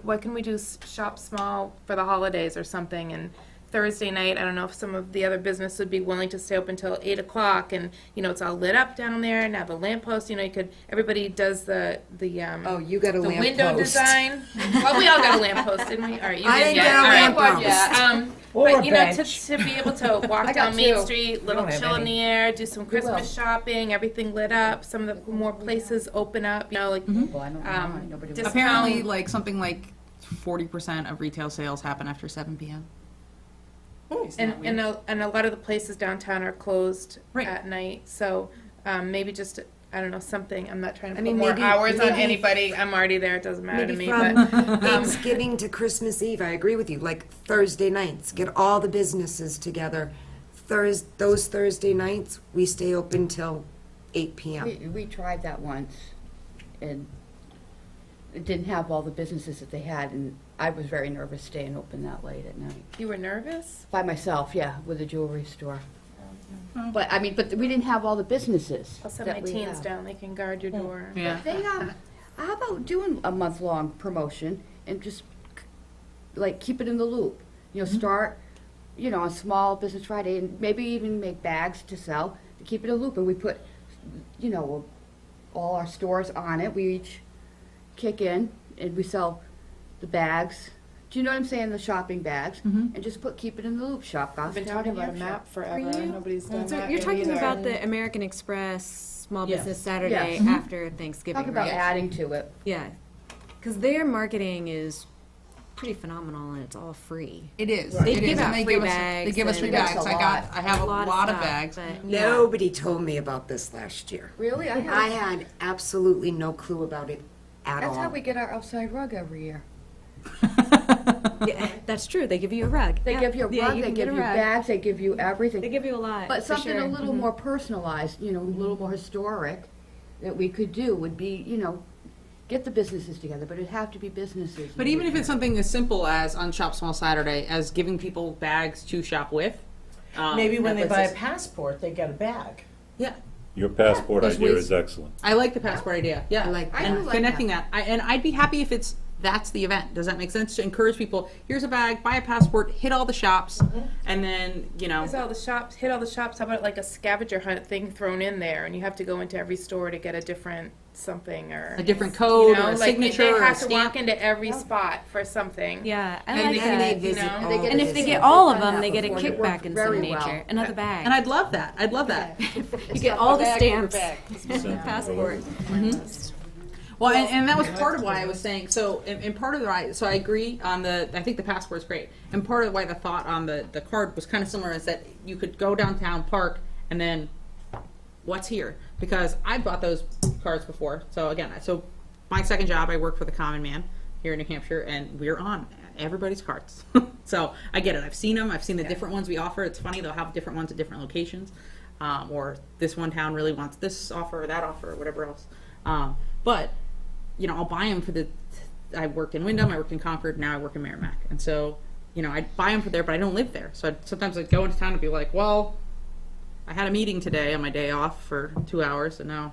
what can we do, shop small for the holidays or something, and Thursday night, I don't know if some of the other business would be willing to stay open till 8 o'clock, and, it's all lit up down there, and have a lamppost, everybody does the
Oh, you got a
the
lamp
window
post.
design. Well, we all got a lamppost, didn't we? All right, you
I
didn't
didn't
yet.
get a
All right.
lamp post.
Or
But
a
to
bench.
be able to walk
got
down Main
two.
Street, little
don't have
chill in
any.
the air, do some Christmas shopping, everything lit up. Some of the more places open up.
Well, I don't know why.
Um,
Nobody was.
just-
Apparently, like, something like 40% of retail sales happen after 7 p.m.
and a lot of the places downtown are closed
Right.
at night. So maybe just I don't know something. I'm not trying to
I
put
mean,
more
maybe-
hours on
maybe-
anybody. I'm already there. It doesn't matter to
Maybe
me.
from
But
Thanksgiving to Christmas Eve, I agree with you, like Thursday nights, get all the businesses together. Those Thursday nights, we stay open till 8 p.m.
We tried that once, and it didn't have all the businesses that they had, and I was very nervous staying open that late at night.
you were nervous.
By myself, yeah, with a jewelry store. But, we didn't have all the businesses
I'll send
that
my
we
teens
have.
down. They can guard your door.
Yeah.
They have, how about doing a month-long promotion and just, like, keep it in the loop? Start, on Small Business Friday, and maybe even make bags to sell, to keep it in the loop, and we put, all our stores on it, we each kick in, and we sell the bags, do you know what I'm saying, the shopping bags, and just keep it in the loop, shop Goffstown.
I've been talking about a
New Hampshire.
map forever. Nobody's done
So
that
you're
yet
talking
either.
about the American Express Small
Yes.
Business Saturday
Yes.
after Thanksgiving,
Talk about
right?
adding to it.
Yeah, because their marketing is pretty phenomenal and it's all free.
It is.
They
It
give
is,
out
and they
free
give us.
bags
They give us free
and-
That's
bags.
a
I have a lot of
stuff,
bags.
but, yeah.
Nobody told me about this last year.
Really?
I had absolutely no clue about it at
That's
all.
how we get our outside rug every year.
Yeah, that's true. They give you a rug.
They
Yeah.
give you a
Yeah,
rug,
you
they
can get
give
a
you
rug.
bags, they give you everything.
They give you a lot.
But
for
something
sure.
a little
Mhm.
more personalized, a little more historic that we could do would be, get the businesses together, but it'd have to be businesses.
But even if it's something as simple as on Shop Small Saturday, as giving people bags to shop with.
Maybe when they
that
buy a
puts us-
passport, they get a bag.
Yeah,
Your passport
There's
idea
ways-
is excellent.
I like the passport idea. Yeah,
I like
that. I
and
do like
connecting that. And I'd be happy if it's that's the event. Does that make sense? To encourage people, here's a bag, buy a passport, hit all the shops, and then, you know.
Hit all the shops, how about like a scavenger hunt thing thrown in there, and you have to go into every store to get a different something, or
A different code,
you know,
or a
like
signature,
they
or a
have to walk
stamp.
into every spot for something.
Yeah, I
And
like
then they
that.
visit
know,
all
they get
the
And if they
businesses.
get all of
I've done
them,
that
they get a
before, and it
kickback
worked
in some
very
nature.
well.
Another bag.
And I'd love that. I'd love that.
You get all the stamps.
Passport.
Well, and that was part of why I was saying, so, and part of the, so I agree on the, I think the passport's great. And part of why the thought on the card was kind of similar is that you could go downtown, park, and then what's here? Because I bought those cards before. So again, so my second job, I work for the Common Man here in New Hampshire, and we're on everybody's cards. So I get it. I've seen them. I've seen the different ones we offer. It's funny, they'll have different ones at different locations. Or this one town really wants this offer or that offer or whatever else. But you know, I'll buy them for the, I worked in Wyndham, I worked in Concord, now I work in Merrimack. And so, you know, I buy them for there, but I don't live there. So sometimes I'd go into town and be like, well, I had a meeting today on my day off for 2 hours, and now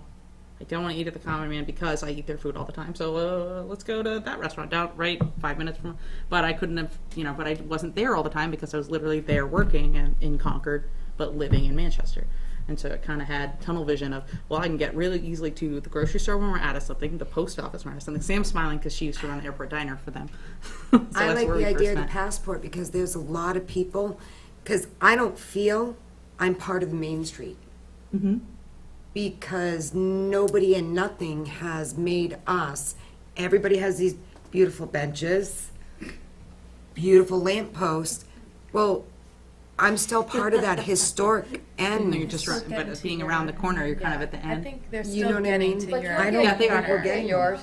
I don't want to eat at the Common Man because I eat their food all the time. So let's go to that restaurant down right 5 minutes from, but I couldn't have, you know, but I wasn't there all the time because I was literally there working in Concord, but living in Manchester. And so it kind of had tunnel vision of, well, I can get really easily to the grocery store when we're out of something, the post office when we're out of something. Sam's smiling because she used to run the airport diner for them. So
I
that's
like
where
the
we
idea
first
of the
met.
passport because there's a lot of people, because I don't feel I'm part of the Main Street.
Mm-hmm.
Because nobody and nothing has made us. Everybody has these beautiful benches, beautiful lampposts. Well, I'm still part of that historic end.
No, you're just right, but it's being around the corner, you're kind of at the
I
end.
think they're
You
still
know what I
getting
mean?
to your.
I don't
Yeah, they
think
are.
we're getting
Yours.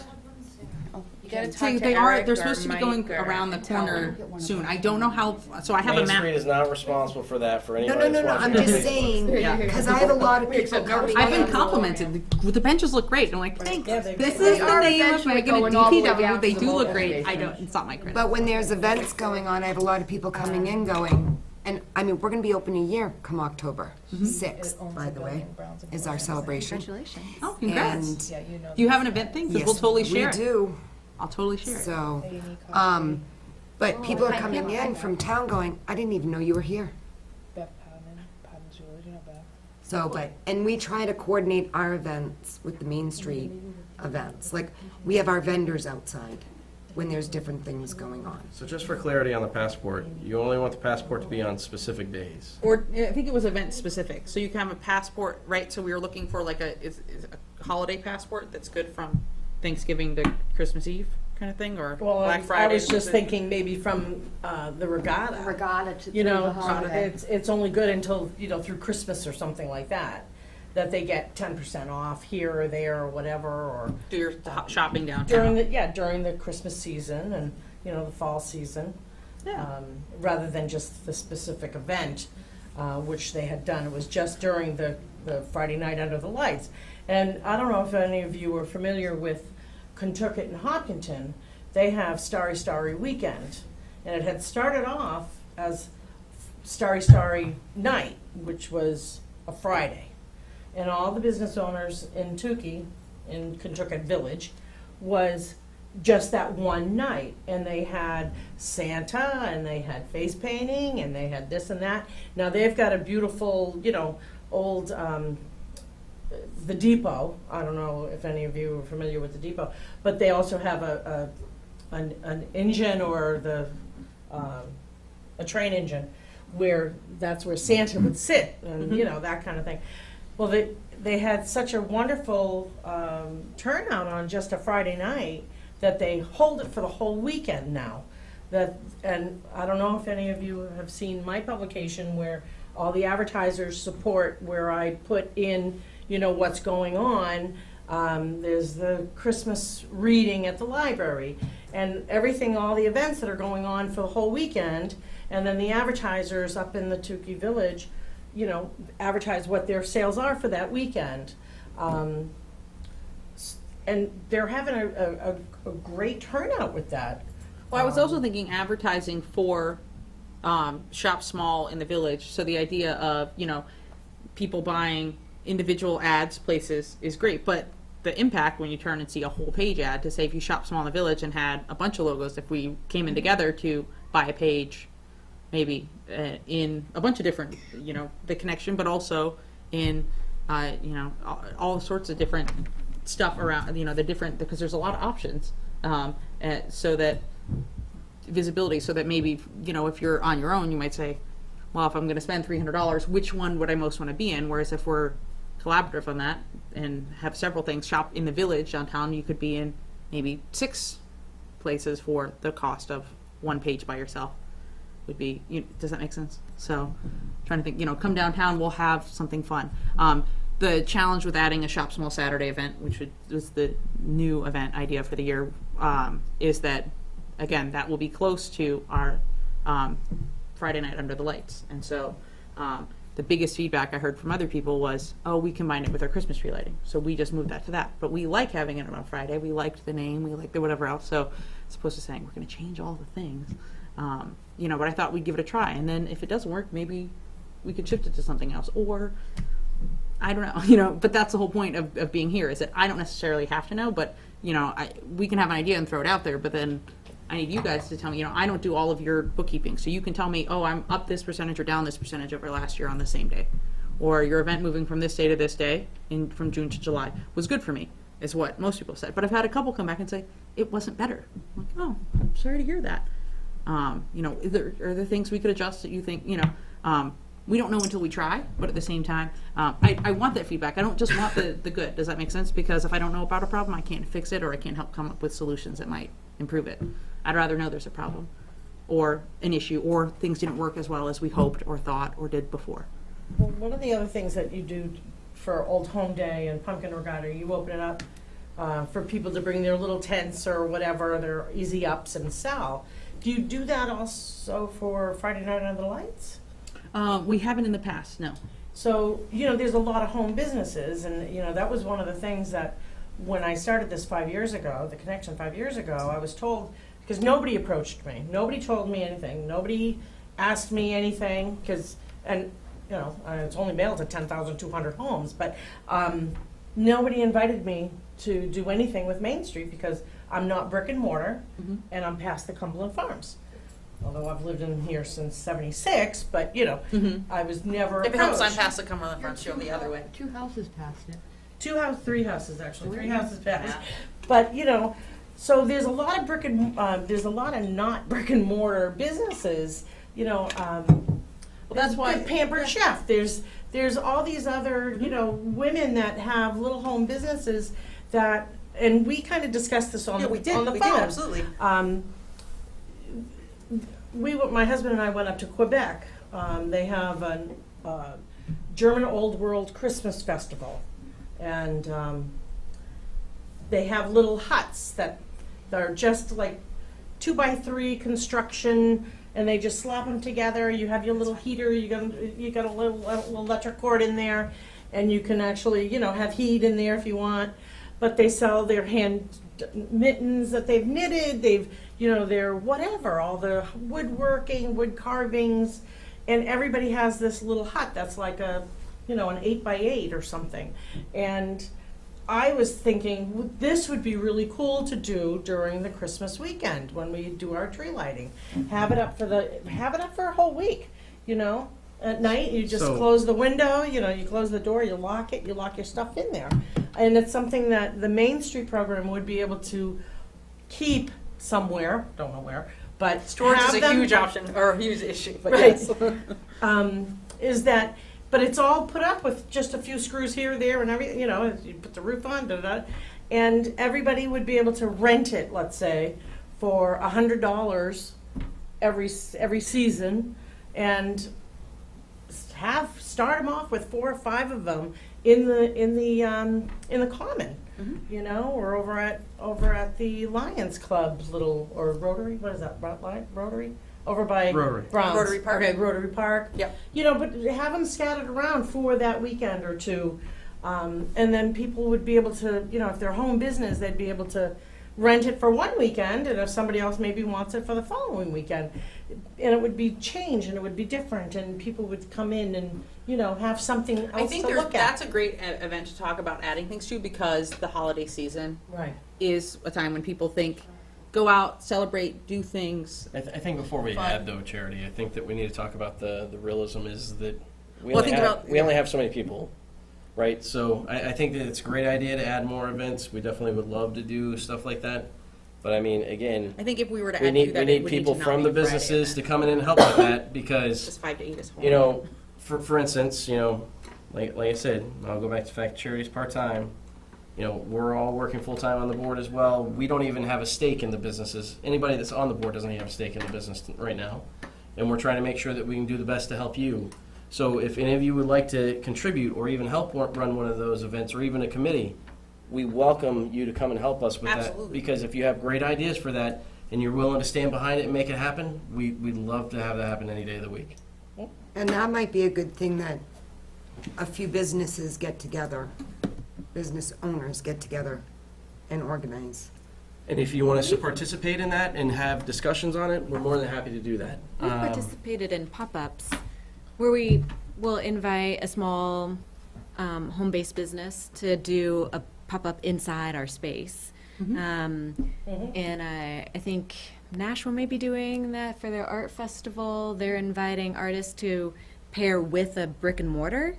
You gotta talk
See,
to
they are,
Eric
they're
or
supposed to be
Mike
going
or-
around the
and tell
corner
them.
soon. I don't know how, so I have a
Main
map.
Street is not responsible for that for
No,
anybody
no, no,
that's
no, I'm
watching.
just saying,
Yeah.
because I have a lot of people coming
I've been
in.
complimented. The benches look great. I'm like, thanks.
Yeah, they-
This
they
is the
are
name of
eventually
my
going all the way
DPW.
out
They
to
do
the
look
mobile
great. I
station.
don't, it's not my credit.
But when there's events going on, I have a lot of people coming in going, and I mean, we're gonna be open a year come October 6th, by the way, is our celebration.
Congratulations.
Oh, congrats.
And
Yeah, you know.
Do you have an event thing? Because we'll totally share
we
it.
do.
I'll totally share it.
So, but people are coming in from town going, I didn't even know you were here.
Beth Podman Jewelry, you know Beth?
So, but, and we try to coordinate our events with the Main Street events. Like, we have our vendors outside when there's different things going on.
So just for clarity on the passport, you only want the passport to be on specific days.
Or I think it was event specific. So you can have a passport, right? So we were looking for like is a holiday passport that's good from Thanksgiving to Christmas Eve kind of thing, or
Well,
Black
I
Friday.
was
or
just
something?
thinking maybe from the regatta.
Regatta to
You know,
through the holiday.
it's only good until, you know, through Christmas or something like that, that they get 10% off here or there or whatever, or
Do your shopping downtown.
during the Christmas season and, you know, the fall season.
Yeah.
Rather than just the specific event, which they had done. It was just during the Friday night under the lights. And I don't know if any of you are familiar with Kentucket and Hopkinton. They have Starry Starry Weekend. And it had started off as Starry Starry Night, which was a Friday. And all the business owners in Tukey, in Kentucket Village, was just that one night. And they had Santa, and they had face painting, and they had this and that. Now they've got a beautiful, you know, old, the Depot. I don't know if any of you are familiar with the Depot, but they also have an engine or a train engine where that's where Santa would sit, and you know, that kind of thing. Well, they had such a wonderful turnout on just a Friday night that they hold it for the whole weekend now. And I don't know if any of you have seen my publication where all the advertisers support, where I put in, you know, what's going on. There's the Christmas reading at the library and everything, all the events that are going on for the whole weekend. And then the advertisers up in the Tukey Village, you know, advertise what their sales are for that weekend. And they're having a great turnout with that.
Well, I was also thinking advertising for shop small in the village. So the idea of, you know, people buying individual ads places is great, but the impact when you turn and see a whole page ad to say if you shop small in the village and had a bunch of logos, if we came in together to buy a page, maybe in a bunch of different, the connection, but also in, all sorts of different stuff around, the different, because there's a lot of options, so that visibility, so that maybe, if you're on your own, you might say, well, if I'm going to spend $300, which one would I most want to be in? Whereas if we're collaborative on that and have several things, shop in the village downtown, you could be in maybe 6 places for the cost of one page by yourself. Would be, does that make sense? So trying to think, come downtown, we'll have something fun. The challenge with adding a Shop Small Saturday event, which was the new event idea for the year, is that, again, that will be close to our Friday night under the lights. And so the biggest feedback I heard from other people was, oh, we combined it with our Christmas tree lighting. So we just moved that to that. But we like having it on Friday. We liked the name. We liked the whatever else. So as opposed to saying, we're going to change all the things. But I thought we'd give it a try. And then if it doesn't work, maybe we could shift it to something else. Or, I don't know, but that's the whole point of being here, is that I don't necessarily have to know, but, we can have an idea and throw it out there, but then I need you guys to tell me, I don't do all of your bookkeeping. So you can tell me, oh, I'm up this percentage or down this percentage over last year on the same day. Or your event moving from this day to this day, from June to July, was good for me, is what most people said. But I've had a couple come back and say, it wasn't better. I'm like, oh, I'm sorry to hear that. Are there things we could adjust that you think, we don't know until we try, but at the same time, I want that feedback. I don't just want the good. Does that make sense? Because if I don't know about a problem, I can't fix it, or I can't help come up with solutions that might improve it. I'd rather know there's a problem or an issue or things didn't work as well as we hoped or thought or did before.
Well, one of the other things that you do for Old Home Day and Pumpkin Regatta, you open it up for people to bring their little tents or whatever, their easy ups and sell. Do you do that also for Friday Night Under the Lights?
We haven't in the past, no.
So, there's a lot of home businesses, and, that was one of the things that when I started this 5 years ago, the connection 5 years ago, I was told, because nobody approached me. Nobody told me anything. Nobody asked me anything, it's only mailed to 10,200 homes, but nobody invited me to do anything with Main Street because I'm not brick and mortar, and I'm past the Cumberland Farms. Although I've lived in here since '76, but I was never
If it helps, I'm
approached.
past the Cumberland Farms, show the other way.
2 houses past it.
3 houses actually, 3 houses past. But so there's a lot of there's a lot of not brick and mortar businesses.
That's why
Pampered Chef. There's all these other women that have little home businesses that, and we kind of discussed this on the phone.
Absolutely.
My husband and I went up to Quebec. They have a German Old World Christmas Festival, and they have little huts that are just like 2x3 construction, and they just slap them together. You have your little heater. You got a little electric cord in there, and you can actually have heat in there if you want. But they sell their hand mittens that they've knitted. They're whatever, all the woodworking, wood carvings, and everybody has this little hut that's like an 8x8 or something. And I was thinking this would be really cool to do during the Christmas weekend when we do our tree lighting. Have it up for a whole week. At night you just close the window. You close the door, you lock it, you lock your stuff in there, and it's something that the Main Street program would be able to keep somewhere. Don't know where, but
Storage
have
is a
them-
huge option, or a huge issue, but
Right.
yes.
But it's all put up with just a few screws here, there, and everything. You put the roof on, and everybody would be able to rent it. Let's say for $100 every season, and start them off with 4 or 5 of them in the common. Or over at the Lions Club or Rotary. What is that? Rotary. Over by Browns.
Rotary Park.
Okay, Rotary Park.
Yep.
But have them scattered around for that weekend or two, and then people would be able to, if they're home business, they'd be able to rent it for one weekend, and if somebody else maybe wants it for the following weekend. And it would be changed, and it would be different, and people would come in and, you know, have something else
I think
to look
that's
at.
a great event to talk about adding things to, because the holiday season
Right.
is a time when people think, go out, celebrate, do things.
I think before we
Fun.
add though, Charity, I think that we need to talk about the realism is that we
Well,
only
think
have,
about-
we only have so many people, right? So I think that it's a great idea to add more events. We definitely would love to do stuff like that. But I mean, again,
I think if we were to
we
add to
need,
that,
we
it
need
would
people
to not
from
be
the
a Friday
businesses to
event.
come in and help with that because,
Just 5 to 8 is
you know, for instance, you know, like I said, I'll go back to the fact Charity's part-time. You know, we're all working full-time on the board as well. We don't even have a stake in the businesses. Anybody that's on the board doesn't even have a stake in the business right now. And we're trying to make sure that we can do the best to help you. So if any of you would like to contribute or even help run one of those events or even a committee, we welcome you to come and help us with
Absolutely.
that. Because if you have great ideas for that and you're willing to stand behind it and make it happen, we'd love to have that happen any day of the week.
And that might be a good thing, that a few businesses get together, business owners get together and organize.
And if you want us to participate in that and have discussions on it, we're more than happy to do that.
We've participated in pop-ups where we will invite a small home-based business to do a pop-up inside our space. And I think Nashville may be doing that for their art festival. They're inviting artists to pair with a brick and mortar.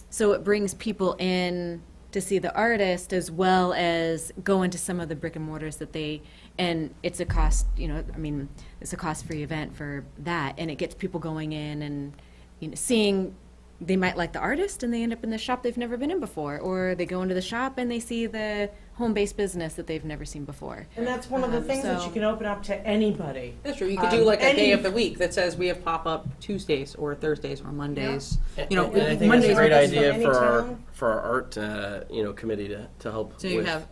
So it brings people in to see the artist as well as go into some of the brick and mortars that they, and it's a cost, you know, I mean, it's a cost-free event for that. And it gets people going in and, you know, seeing, they might like the artist and they end up in the shop they've never been in before, or they go into the shop and they see the home-based business that they've never seen before.
And that's one of the things that you can open up to anybody.
That's true. You could do like a
Any-
day of the week that says we have pop-up Tuesdays or Thursdays or Mondays. You know,
and I think
Mondays
it's a great
are-
idea
from
for
any
our art, you know, committee to help.
So you
with.
have,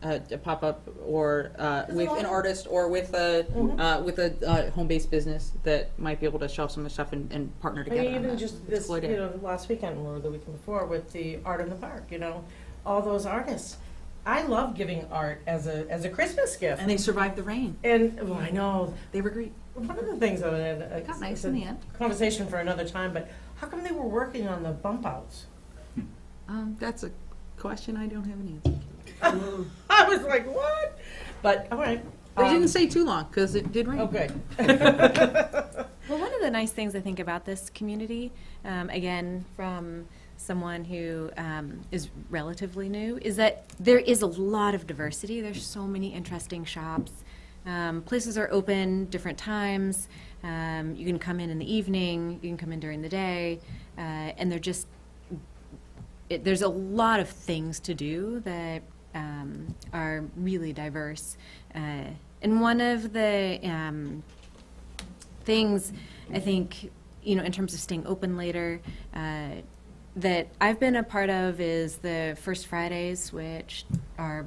a pop-up or with an artist or with a home-based business that might be able to show some of the stuff and partner
I
together.
mean,
on
even
that.
just
It's
this,
exploitive.
you know, last weekend or the weekend before with the Art in the Park, you know, all those artists. I love giving art as a Christmas gift.
And they survived the rain.
And, well, I know,
They were great.
one of the things, though, and
It got nice
it's
in
a
the end.
conversation for another time, but how come they were working on the bump outs?
That's a question I don't have an answer.
I was like, what? But, all right.
They didn't say too long because it did rain.
Oh, good.
Well, one of the nice things I think about this community, again, from someone who is relatively new, is that there is a lot of diversity. There's so many interesting shops. Places are open different times. You can come in the evening. You can come in during the day, and they're just there's a lot of things to do that are really diverse. And one of the things I think, you know, in terms of staying open later, that I've been a part of is the First Fridays, which are,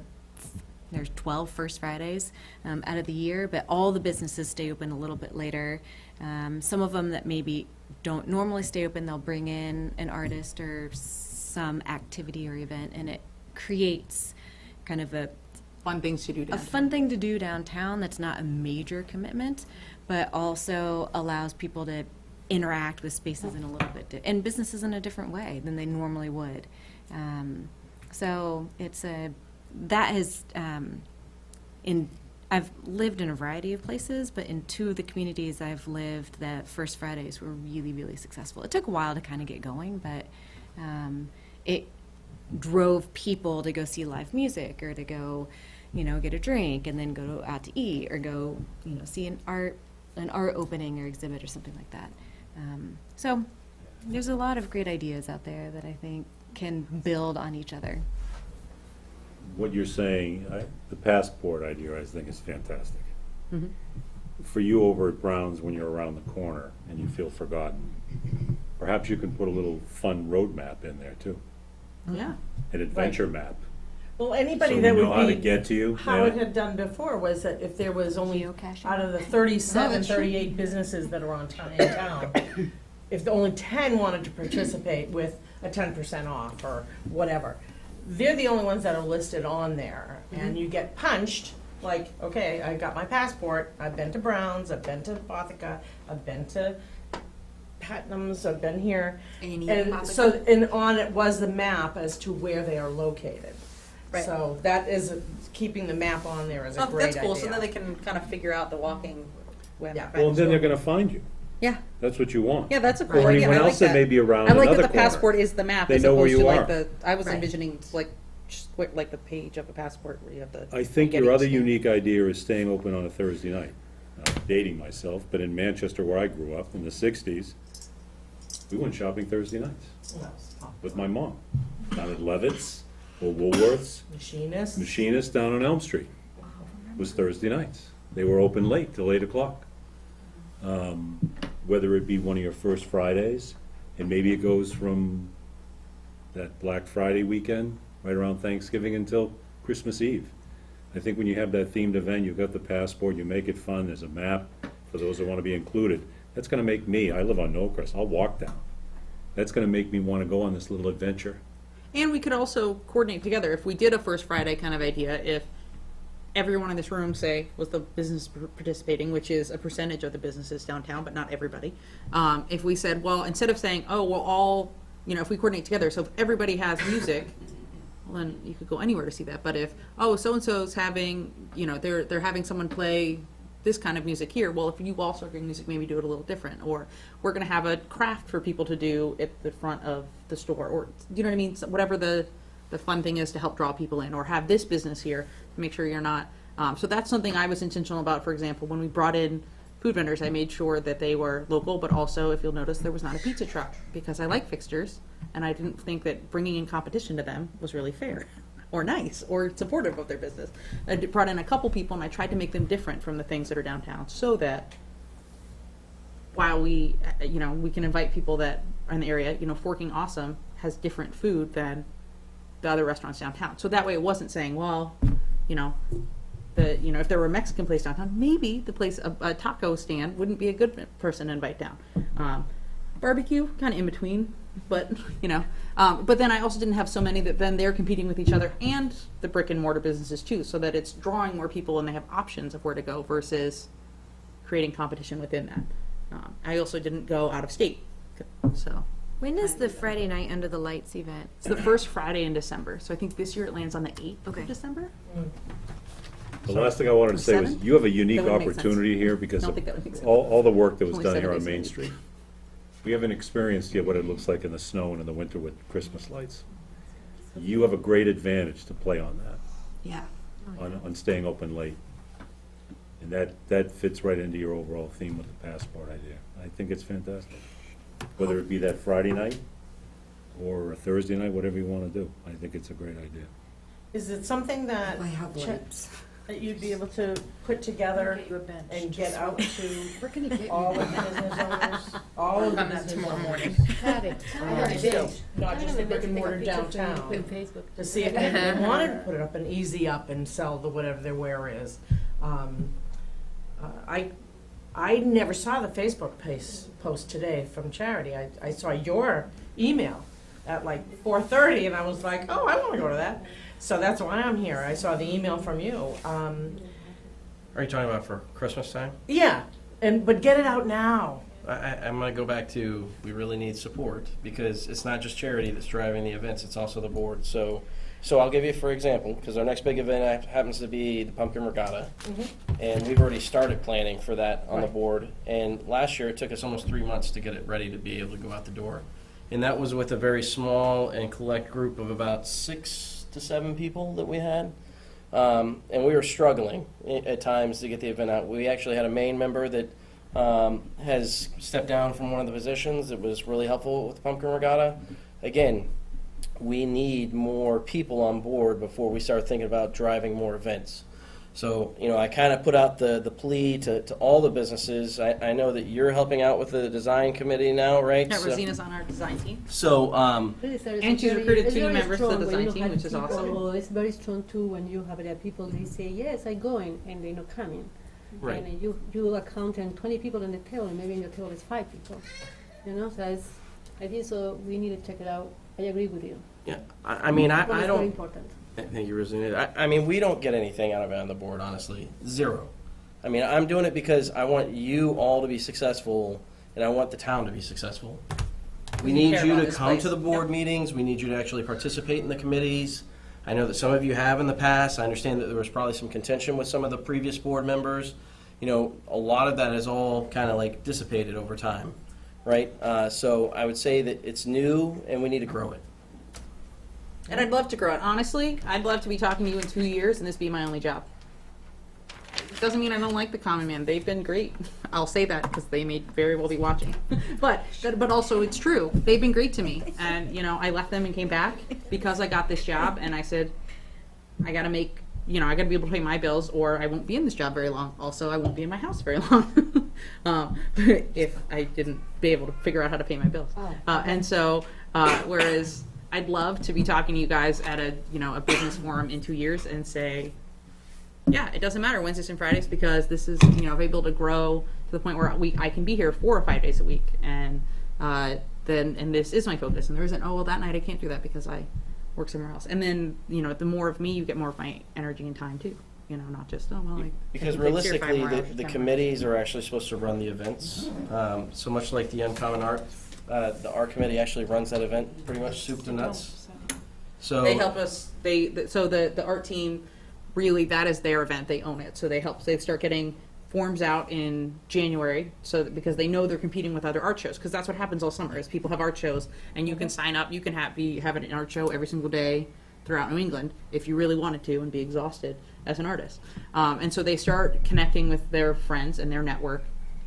there's 12 First Fridays out of the year, but all the businesses stay open a little bit later. Some of them that maybe don't normally stay open, they'll bring in an artist or some activity or event, and it creates kind of a
Fun things to do
a
downtown.
fun thing to do downtown that's not a major commitment, but also allows people to interact with spaces in a little bit, and businesses in a different way than they normally would. So it's that has, I've lived in a variety of places, but in two of the communities I've lived, the First Fridays were really, really successful. It took a while to kind of get going, but it drove people to go see live music or to go, you know, get a drink and then go out to eat or go, you know, see an art opening or exhibit or something like that. So there's a lot of great ideas out there that I think can build on each other.
What you're saying, the passport idea, I think is fantastic.
Mhm.
For you over at Brown's, when you're around the corner and you feel forgotten, perhaps you can put a little fun road map in there too,
Yeah.
an adventure map.
Well, anybody
So
that
we know how to
would be,
get to you.
how
yeah.
it had done before was that if there was only,
Geocaching.
out of the 37,
No, that's true.
38 businesses that are in town, if the only 10 wanted to participate with a 10% off or whatever, they're the only ones that are listed on there. And you get punched Like, okay, I got my passport, I've been to Brown's, I've been to Bothica, I've been to Putnam's, I've been here. And so, and on it was the map as to where they are located.
Right.
So that is, keeping the map on there is a great idea.
That's cool, so then they can kind of figure out the walking.
Yeah.
Well, then they're gonna find you.
Yeah,
That's what you want.
yeah, that's a cool
Or
idea.
anyone
I like
else that
that.
may be around
I like
another
that the
corner.
passport is the map
They
as
know where
opposed to
you
like
are.
the, I was
Right.
envisioning like, like the page of a passport where you have the.
I think
getting
your other
to-
unique idea is staying open on a Thursday night. I'm dating myself, but in Manchester where I grew up in the 60s, we went shopping Thursday nights with my mom. Down at Levitt's or Woolworth's,
Machinist.
Machinist down on Elm Street. It was Thursday nights. They were open late, till 8 o'clock. Whether it be one of your first Fridays, and maybe it goes from that Black Friday weekend, right around Thanksgiving until Christmas Eve. I think when you have that themed event, you've got the passport, you make it fun, there's a map for those that want to be included. That's gonna make me, I live on Knowcrest, I'll walk down. That's gonna make me want to go on this little adventure.
And we could also coordinate together, if we did a First Friday kind of idea, if everyone in this room, say, was the business participating, which is a percentage of the businesses downtown, but not everybody. If we said, well, instead of saying, oh, we'll all, you know, if we coordinate together, so if everybody has music, well, then you could go anywhere to see that. But if, oh, so-and-so's having, you know, they're having someone play this kind of music here, well, if you also are doing music, maybe do it a little different. Or we're gonna have a craft for people to do at the front of the store, or, do you know what I mean? So whatever the fun thing is to help draw people in, or have this business here to make sure you're not. So that's something I was intentional about. For example, when we brought in food vendors, I made sure that they were local, but also, if you'll notice, there was not a pizza truck, because I like fixtures, and I didn't think that bringing in competition to them was really fair, or nice, or supportive of their business. I brought in a couple people, and I tried to make them different from the things that are downtown, so that while we, you know, we can invite people that are in the area, you know, Forking Awesome has different food than the other restaurants downtown. So that way it wasn't saying, well, you know, if there were a Mexican place downtown, maybe the place, a taco stand wouldn't be a good person to invite down. Barbecue, kind of in between, but, you know, but then I also didn't have so many that then they're competing with each other and the brick and mortar businesses too, so that it's drawing more people and they have options of where to go versus creating competition within that. I also didn't go out of state, so.
When is the Friday night under the lights event?
It's the first Friday in December, so I think this year it lands on the 8th
Okay.
of December.
The last thing I wanted to say was,
Seven?
you have a unique
That would make sense.
opportunity here because
Don't
of
think that would make sense.
all the work that was
Only
done
7
here on
days a
Main
week.
Street. We haven't experienced yet what it looks like in the snow and in the winter with Christmas lights. You have a great advantage to play on that,
Yeah.
on staying open late. And that fits right into your overall theme with the passport idea. I think it's fantastic. Whether it be that Friday night or a Thursday night, whatever you want to do, I think it's a great idea.
Is it something that
I have
Ch-
lights.
that you'd be able to put together and get out to
We're gonna get
all of the business owners, all of the
On that
business
tomorrow
owners?
morning.
Not just the brick and mortar downtown, to see if they wanted to put it up and easy up and sell the whatever their wear is. I never saw the Facebook post today from Charity. I saw your email at like 4:30 and I was like, oh, I want to go to that. So that's why I'm here. I saw the email from you.
Are you talking about for Christmas time?
Yeah, but get it out now.
I'm going to go back to, we really need support, because it's not just Charity that's driving the events, it's also the board. So I'll give you, for example, because our next big event happens to be the Pumpkin Regatta, and we've already started planning for that on the board. And last year, it took us almost 3 months to get it ready to be able to go out the door. And that was with a very small and collect group of about 6 to 7 people that we had. And we were struggling at times to get the event out. We actually had a main member that has stepped down from one of the positions. It was really helpful with the Pumpkin Regatta. Again, we need more people on board before we start thinking about driving more events. So, I kind of put out the plea to all the businesses. I know that you're helping out with the design committee now, right?
Yeah,
So-
Rosina's on our design team.
So,
And she's recruited 2 new members to the design team, which is awesome.
It's very strong too when you have the people, they say, yes, I go in, and they're not coming.
right.
And you account and 20 people on the table, and maybe in the table is 5 people. So I think so we need to check it out. I agree with you.
Yeah, I mean, I
It's very
don't,
important.
thank you, Rosanna. I mean, we don't get anything out of it on the board, honestly. Zero. I mean, I'm doing it because I want you all to be successful, and I want the town to be successful. We
You
need
care
you
about
to
this
come
place.
to the board meetings. We need you to actually participate in the committees. I know that some of you have in the past. I understand that there was probably some contention with some of the previous board members. You know, a lot of that is all kind of like dissipated over time, right? So I would say that it's new, and we need to grow it.
And I'd love to grow it. Honestly, I'd love to be talking to you in 2 years and this be my only job. It doesn't mean I don't like the Common Man. They've been great. I'll say that because they may very well be watching. but also it's true. They've been great to me. And, you know, I left them and came back because I got this job and I said, I got to make, you know, I got to be able to pay my bills or I won't be in this job very long. Also, I won't be in my house very long if I didn't be able to figure out how to pay my bills. And so, whereas I'd love to be talking to you guys at a, you know, a business forum in 2 years and say, yeah, it doesn't matter Wednesdays and Fridays because this is, you know, able to grow to the point where I can be here 4 or 5 days a week. And then this is my focus. And there isn't, oh, well, that night I can't do that because I work somewhere else. And then, you know, the more of me, you get more of my energy and time too. You know, not just, oh, well,
Because
I can fix here 5
realistically,
more hours,
the
10 more hours.
committees are actually supposed to run the events. So much like the Uncommon Art, the art committee actually runs that event pretty much soup to nuts. So
They help us. So the art team, really, that is their event. They own it. So they help. They start getting forms out in January, so that, because they know they're competing with other art shows. Because that's what happens all summer is people have art shows, and you can sign up. You can have an art show every single day throughout New England if you really wanted to and be exhausted as an artist. And so they start connecting with their friends and their network.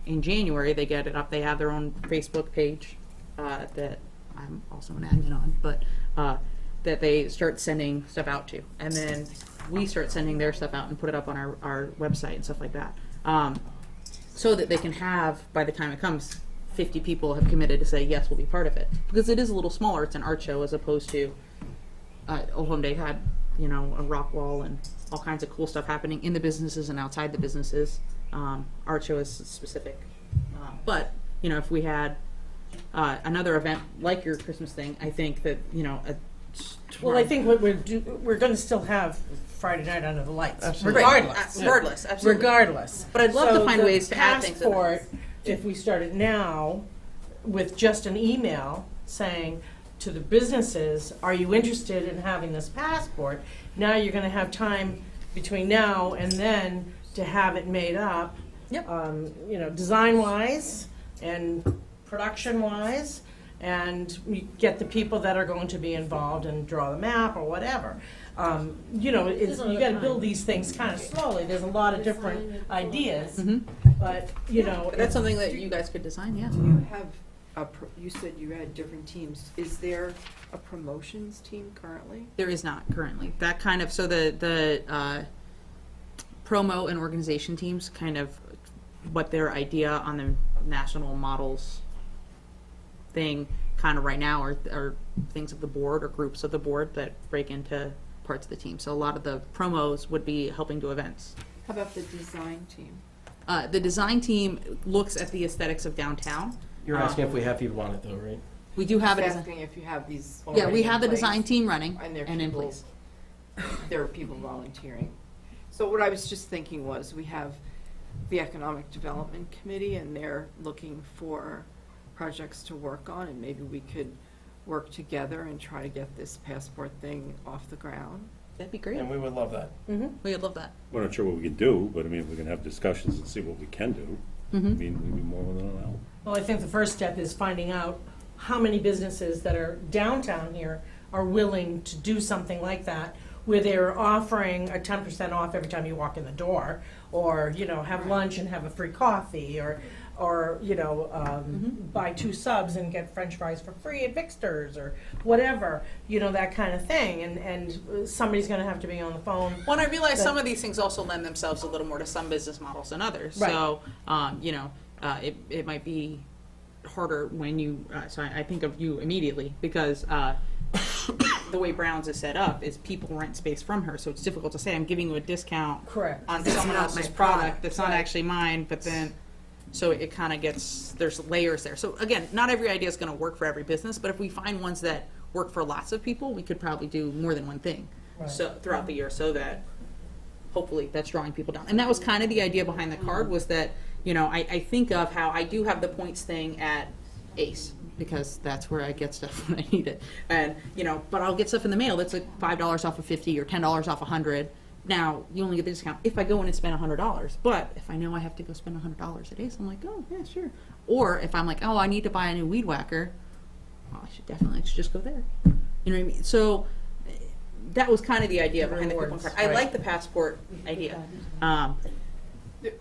In January, they get it up. They have their own Facebook page that I'm also an admin on, but that they start sending stuff out to. And then we start sending their stuff out and put it up on our website and stuff like that. So that they can have, by the time it comes, 50 people have committed to say, yes, we'll be part of it. Because it is a little smaller. It's an art show as opposed to Old Home Day had, you know, a rock wall and all kinds of cool stuff happening in the businesses and outside the businesses. Art show is specific. But, you know, if we had another event like your Christmas thing, I think that, you know,
Well, I think what we're going to still have Friday night under the lights,
Absolutely.
regardless.
Absolutely.
Regardless.
But I'd love to
So
find
the
ways to add things in there.
passport, if we started now with just an email saying to the businesses, are you interested in having this passport? Now you're going to have time between now and then to have it made up.
Yep.
You know, design-wise and production-wise, and you get the people that are going to be involved and draw the map or whatever. You know, you got to build these things kind of slowly. There's a lot of different ideas, but you know,
That's something that you guys could design, yeah.
Do you have you said you had different teams. Is there a promotions team currently?
There is not currently. That kind of, so the promo and organization teams, kind of what their idea on the national models thing kind of right now are things of the board or groups of the board that break into parts of the team. So a lot of the promos would be helping to events.
How about the design team?
The design team looks at the aesthetics of downtown.
you're asking if we have people on it though, right?
We do have
Just
it.
asking if you have these
Yeah, we
already
have
in
the
place.
design team running
And there are
and in
people-
place.
There are people volunteering. So what I was just thinking was, we have the Economic Development Committee, and they're looking for projects to work on, and maybe we could work together and try to get this passport thing off the ground.
That'd be great.
And we would love that.
We would love that.
We're not sure what we can do, but I mean, we can have discussions and see what we can do. I mean, we'd be more than allowed.
well, I think the first step is finding out how many businesses that are downtown here are willing to do something like that, where they're offering a 10% off every time you walk in the door, or, you know, have lunch and have a free coffee, or you know, buy 2 subs and get French fries for free at Victor's, or whatever, you know, that kind of thing. And somebody's going to have to be on the phone.
Well, and I realize some of these things also lend themselves a little more to some business models than others.
Right.
So, you know, it might be harder when you, so I think of you immediately because the way Brown's is set up is people rent space from her. So it's difficult to say, I'm giving you a discount
Correct.
on
It's
someone
not
else's
my
product
product.
that's not actually mine, but then, so it kind of gets, there's layers there. So again, not every idea is going to work for every business, but if we find ones that work for lots of people, we could probably do more than one thing.
Right.
So throughout the year, so that hopefully that's drawing people down. And that was kind of the idea behind the card, was that, you know, I think of how I do have the points thing at Ace, because that's where I get stuff when I need it. And, you know, but I'll get stuff in the mail that's like $5 off of 50 or $10 off 100. Now, you only get the discount if I go in and spend $100. But if I know I have to go spend $100 at Ace, I'm like, oh, yeah, sure. Or if I'm like, oh, I need to buy a new weed whacker, well, I should just go there. You know what I mean? So that was kind of the idea behind the coupon
Rewards,
card. I
right.
like the passport idea.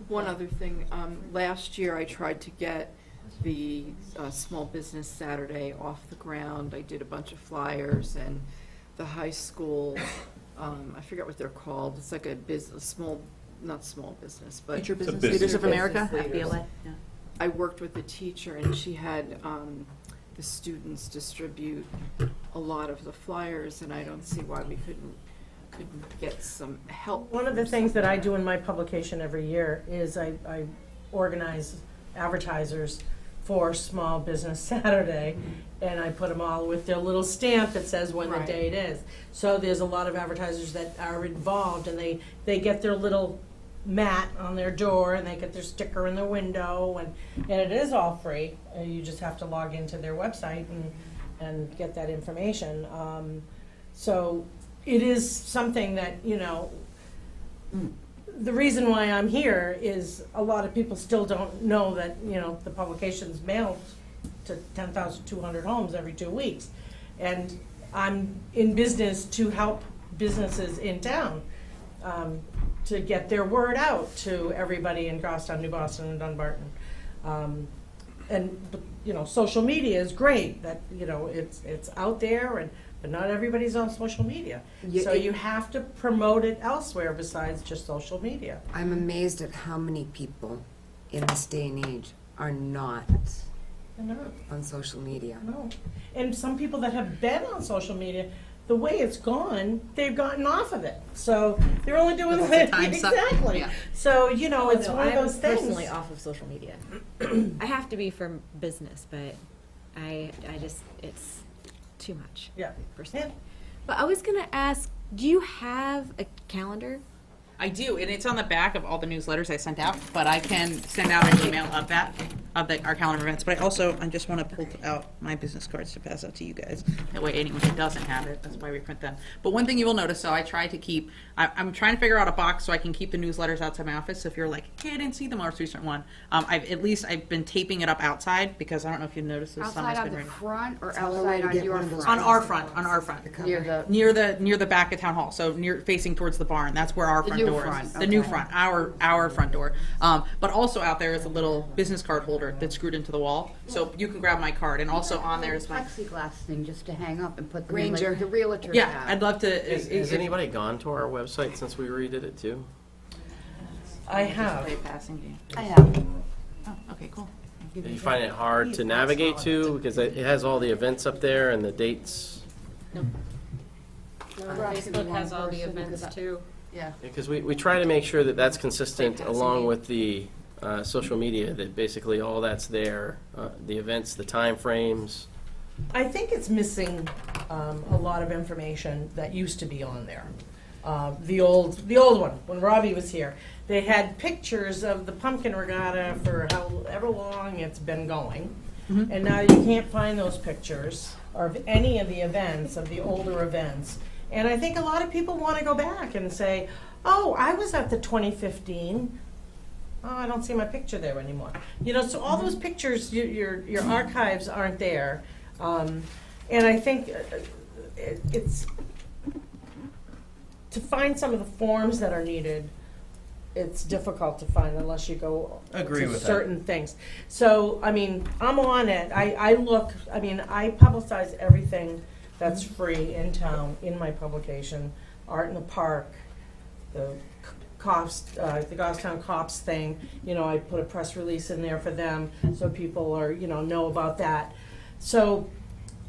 One other thing, last year I tried to get the Small Business Saturday off the ground. I did a bunch of flyers, and the high school, I forget what they're called, it's like a business, not small business, but.
Future Business
business.
Leaders of
Business
America,
leaders.
FBLA. Yeah.
I worked with a teacher, and she had the students distribute a lot of the flyers, and I don't see why we couldn't get some help.
One of the things that I do in my publication every year is I organize advertisers for Small Business Saturday, and I put them all with their little stamp that says when
Right.
the date is. So there's a lot of advertisers that are involved, and they get their little mat on their door, and they get their sticker in their window, and it is all free. You just have to log into their website and get that information. So it is something that, you know, the reason why I'm here is a lot of people still don't know that, you know, the publication's mailed to 10,200 homes every 2 weeks. And I'm in business to help businesses in town, to get their word out to everybody in Goffstown, New Boston, and Dunbarton. And, you know, social media is great, that, you know, it's out there, but not everybody's on social media. So you have to promote it elsewhere besides just social media.
I'm amazed at how many people in this day and age are not
I know.
on social media.
No. And some people that have been on social media, the way it's gone, they've gotten off of it. So they're only doing
Because
it.
the time suck.
Exactly.
Yeah.
So, you know, it's one of those
I'm
things.
personally off of social media. I have to be for business, but I just, it's too much.
Yeah.
Personally.
Yeah.
But I was gonna ask, do you have a calendar?
I do, and it's on the back of all the newsletters I sent out, but I can send out an email of that, our calendar of events. But I just want to pull out my business cards to pass out to you guys. That way anyone who doesn't have it, that's why we print them. But one thing you will notice, so I try to keep, I'm trying to figure out a box so I can keep the newsletters outside my office. So if you're like, hey, I didn't see the most recent one, I've been taping it up outside, because I don't know if you've noticed this.
Outside
summer's
on
been
the
raining.
front or
It's all
outside
right to
on
get
your
one of those
front?
On our front.
Near the,
Near the back of town hall, so facing towards the barn. That's where our
The
front
new
door
front,
is. The new
okay.
front, our front door. But also out there is a little business card holder that's screwed into the wall, so you can grab my card. And also on there is my.
plexiglass thing just to hang up and put them in
Ranger.
like the realtor
Yeah,
have.
I'd love to.
Has anybody gone to our website since we redid it too?
I have.
Play passing game.
I have.
Oh, okay, cool.
Do you find it hard to navigate to, because it has all the events up there and the dates?
Facebook has all the events too.
Yeah.
Because we try to make sure that that's consistent along with the social media, that basically all that's there, the events, the time frames.
I think it's missing a lot of information that used to be on there. The old one, when Robbie was here, they had pictures of the pumpkin regatta for however long it's been going. And now you can't find those pictures of any of the events, of the older events. And I think a lot of people want to go back and say, oh, I was at the 2015. Oh, I don't see my picture there anymore. You know, so all those pictures, your archives aren't there. And I think it's to find some of the forms that are needed. It's difficult to find unless you go
Agree
to
with that.
certain things. So, I mean, I'm on it. I look, I mean, I publicize everything that's free in town in my publication. Art in the Park, the Goffstown Cops thing. You know, I put a press release in there for them so people are, you know about that. So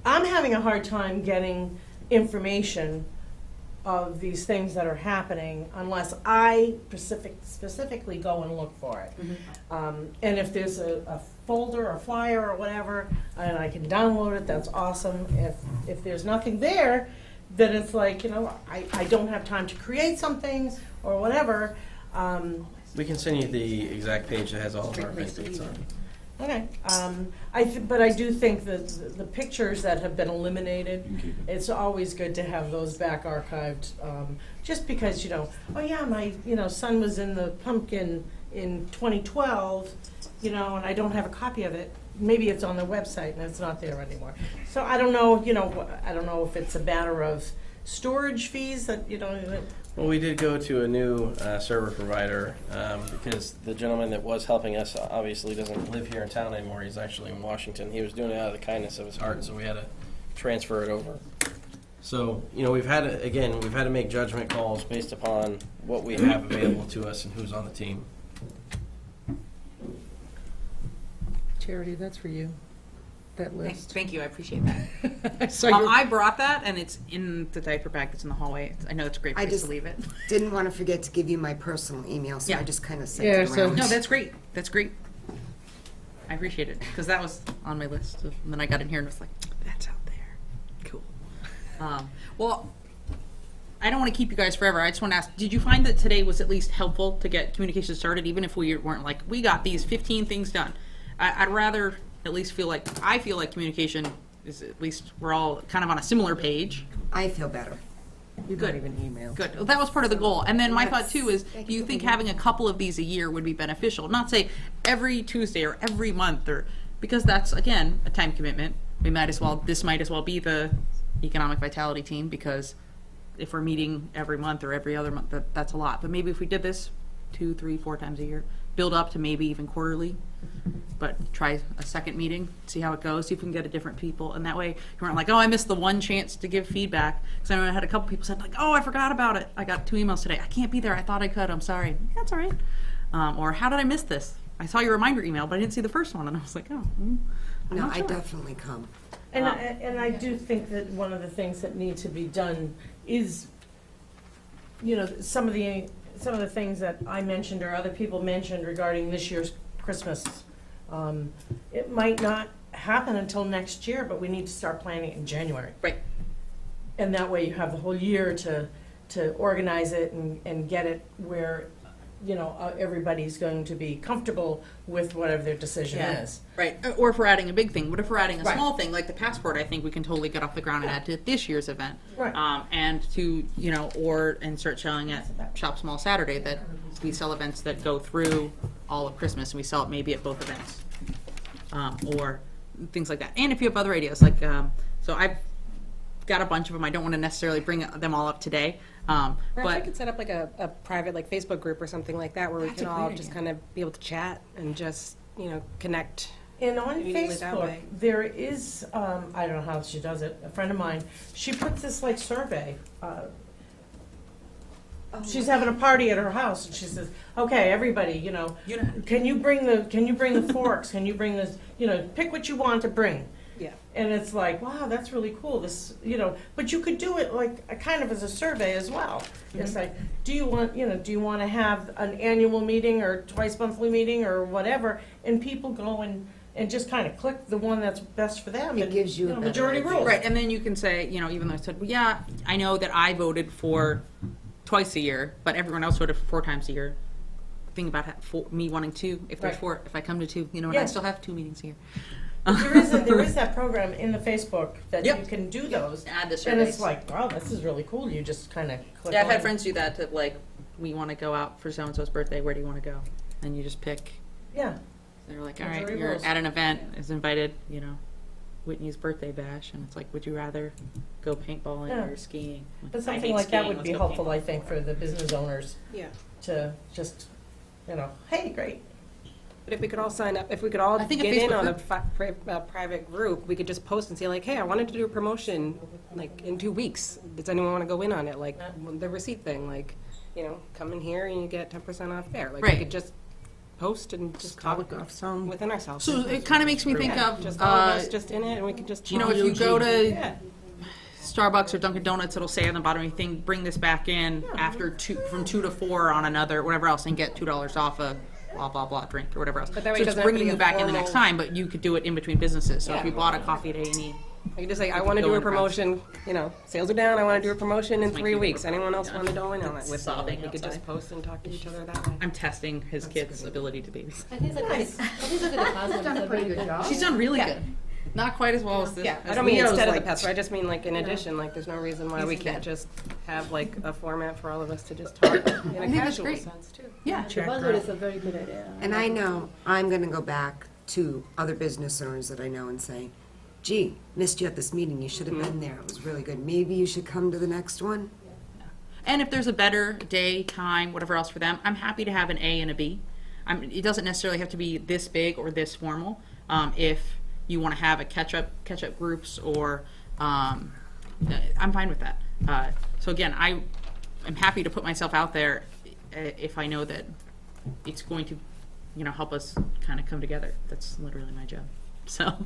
I'm having a hard time getting information of these things that are happening unless I specifically go and look for it. And if there's a folder or flyer or whatever, and I can download it, that's awesome. If there's nothing there, then it's like, you know, I don't have time to create something or whatever.
We can send you the exact page that has all of our event dates on it.
Okay, but I do think that the pictures that have been eliminated, it's always good to have those back archived, just because, you know, oh yeah, my, you know, son was in the pumpkin in 2012, you know, and I don't have a copy of it. Maybe it's on the website and it's not there anymore. So I don't know, you know, I don't know if it's a matter of storage fees that, you know,
Well, we did go to a new server provider because the gentleman that was helping us obviously doesn't live here in town anymore. He's actually in Washington. He was doing it out of the kindness of his heart, so we had to transfer it over. So, you know, we've had to make judgment calls based upon what we have available to us and who's on the team.
Charity, that's for you, that list.
Thank you, I appreciate that.
So you're-
I brought that, and it's in the diaper bag that's in the hallway. I know it's a great
I
place
just
to leave it.
didn't want to forget to give you my personal email, so
Yeah.
I just kind of sent
Yeah,
it
so-
around.
No, that's great. That's great. I appreciate it because that was on my list, and then I got in here and was like, "That's out there, cool." Well, I don't want to keep you guys forever. I just want to ask: did you find that today was at least helpful to get communication started, even if we weren't like, we got these 15 things done? I'd rather at least feel like communication is at least we're all kind of on a similar page.
I feel better.
You're
Good.
not even emailed.
Good. Well, that was part of the goal. And then my thought too is, do you think having a couple of these a year would be beneficial? Not say every Tuesday or every month, or because that's again a time commitment. This might as well be the economic vitality team, because if we're meeting every month or every other month, that's a lot. But maybe if we did this 2, 3, 4 times a year, build up to maybe even quarterly, but try a second meeting, see how it goes, see if we can get a different people, and that way you weren't like, oh, I missed the one chance to give feedback. Because I know I had a couple people said like, oh, I forgot about it. I got 2 emails today. I can't be there. I thought I could. I'm sorry. That's all right. Or how did I miss this? I saw your reminder email, but I didn't see the first one, and I was like, oh. I'm
No,
not
I
sure.
definitely come.
And I do think that one of the things that need to be done is, you know, some of the things that I mentioned or other people mentioned regarding this year's Christmas. It might not happen until next year, but we need to start planning it in January.
Right.
And that way you have the whole year to organize it and get it where, you know, everybody's going to be comfortable with whatever their decision is.
Right. Or if we're adding a big thing, what if we're adding a
Right.
small thing like the passport? I think we can totally get off the ground and add to this year's event.
Right.
And to, you know, and start selling at Shop Small Saturday, that we sell events that go through all of Christmas, and we sell it maybe at both events. Or things like that. And if you have other ideas, like, so I've got a bunch of them. I don't want to necessarily bring them all up today.
Perhaps we
But
could set up like a private like Facebook group or something like that where we
That's
can
a
all
great
just
idea.
kind of be able to chat and just, you know, connect.
And on
Immediately that
Facebook,
way.
there is, I don't know how she does it, a friend of mine, she puts this like survey. She's having a party at her house and she says, okay, everybody, you know, can you bring the forks? Can you bring this, you know, pick what you want to bring.
Yeah.
And it's like, wow, that's really cool. This, you know, but you could do it like a kind of as a survey as well. It's like, do you want to have an annual meeting or twice monthly meeting or whatever? And people go and just kind of click the one that's best for them.
It
and,
gives you a better
majority
idea.
rules.
right, and then you can say, you know, even though I said, well, yeah, I know that I voted for twice a year, but everyone else voted for 4 times a year. Think about me wanting 2. If there's
Right.
4, if I come to 2, you know, and I
Yes.
still have 2 meetings a year.
There is that program in the Facebook that
Yep.
you can do those.
Add the
And
surveys.
it's like, wow, this is really cool. You just kind of click
Yeah, I've had
on.
friends do that. To like, we want to go out for so and so's birthday. Where do you want to go? And you just pick.
Yeah.
They're like, all right,
Majority
you're
rules.
at an event, is invited, you know, Whitney's birthday bash, and it's like, would you rather go paintballing
Yeah.
or skiing?
But
I
something
hate
like that
skiing,
would
let's
be
go
helpful,
paintball.
I think, for the business owners
Yeah.
to just, you know, hey, great.
But if we could all sign up, if we could all
I think a
get in
Facebook
on
group.
a private group, we could just post and say like, hey, I wanted to do a promotion like in 2 weeks. Does anyone want to go in on it? Like the receipt thing, like, you know, come in here and you get 10% off there. Like
Right.
we could just post and just
Call
talk
it Goffstown.
within ourselves.
So it kind of makes me think
Yeah,
of,
just all of us just in it and we could just
you know, if you go to
Yeah.
Starbucks or Dunkin' Donuts, it'll say on the bottom of the thing, bring this back in after from 2 to 4 on another, whatever else, and get $2 off a blah, blah, blah drink or whatever else.
But that way
So
it
it's
doesn't have to
bringing
be
you
a
back in the next
formal-
time, but you could do it in between businesses. So if
Yeah.
you bought a coffee at A&E,
I could just say, I want to
Go
do a
in the process.
promotion, sales are down, I want to do a promotion in
my
3
keyboard
weeks.
program.
Anyone else
Yeah.
want to join on it with me?
Sobbing
We could just
outside.
post and talk to each other that way.
I'm testing his kid's ability to babysit.
I think the password
Done a pretty good job.
She's done really good. Not quite as well as this.
Yeah, I
as
don't mean
Leo's,
instead of the
like,
password, I just mean like in addition, like there's no reason why we
He's
can't
dead.
just have like a format for all of us to just talk in a
think that's
casual
great.
sense too.
Yeah.
The password is a very good idea.
And I know I'm gonna go back to other business owners that I know and say, gee, missed you at this meeting, you should have been there, it was really good. Maybe you should come to the next one?
And if there's a better day, time, whatever else for them, I'm happy to have an A and a B. It doesn't necessarily have to be this big or this formal. If you want to have a catch-up groups or, I'm fine with that. So again, I am happy to put myself out there if I know that it's going to, help us kind of come together. That's literally my job. So,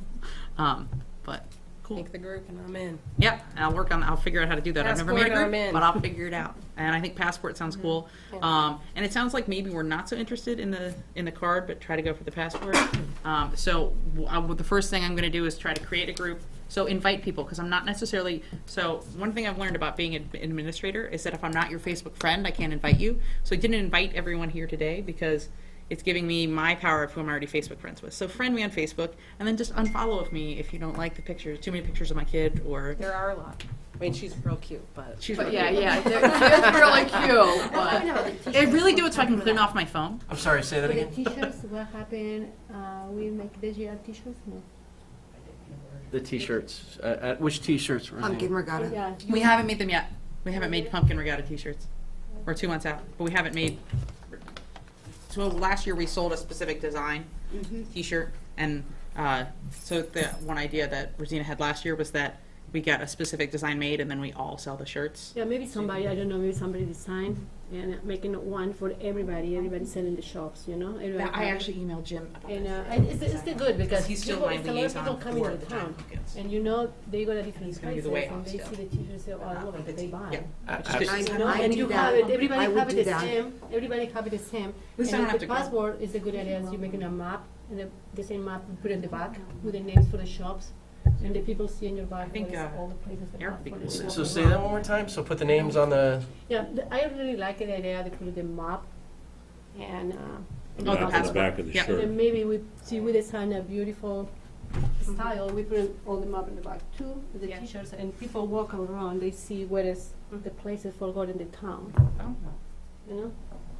but cool.
Make the group and I'm in.
Yeah, and I'll figure out how to do that. I've never made a
Passport, I'm
group,
in.
but I'll figure it out. And I think passport sounds cool. And it sounds like maybe we're not so interested in the card, but try to go for the passport. So the first thing I'm going to do is try to create a group. So invite people, because I'm not necessarily, so one thing I've learned about being an administrator is that if I'm not your Facebook friend, I can't invite you. So I didn't invite everyone here today because it's giving me my power of who I'm already Facebook friends with. So friend me on Facebook, and then just unfollow me if you don't like the pictures, too many pictures of my kid, or
There are a lot. I mean, she's real cute, but.
she's
But
really
yeah,
cute.
they're really cute, but.
I really do it so I can clean off my phone.
I'm sorry, say that
For the
again?
t-shirts, what happened, we make this year t-shirts, no?
The t-shirts, which t-shirts were
Pumpkin regatta.
Yeah.
We haven't made them yet. We haven't made pumpkin regatta t-shirts. We're 2 months out, but we haven't made. So last year we sold a specific design t-shirt, and so the one idea that Rosina had last year was that we got a specific design made, and then we all sell the shirts.
Yeah, maybe somebody, I don't know, maybe somebody designed and making one for everybody selling the shops, Everybody
I
have-
actually emailed Jim about
And
it.
it's the good because
He's still
people,
my
it's a lot of
liaison
people coming
for
to
the
town,
giant pumpkins.
and they go to different
He's gonna do
places
the way
and
off
they
still.
see the t-shirts, say, oh, I love it, they buy.
Yeah.
I
And
do
you
that.
have it, everybody
I would
have it
do
the
that.
same, everybody have it the same.
At least I
And
don't have
the
to go.
passport is a good idea, as you're making a map, and the same map you put in the back with the names for the shops, and the people see in your back
think,
what is all the places that
Eric
have
would be
for
cool
the
with
So
shop.
say that one more time, so put the names on the,
Yeah, I really like the idea, they put the map, and,
On
Oh,
the
the
back- on the
passport.
back of the
Yeah.
and
shirt.
then maybe we design a beautiful style, we put all the map in the back too, with the
Yeah.
t-shirts, and people walk around, they see where is the places for God in the town,
Oh,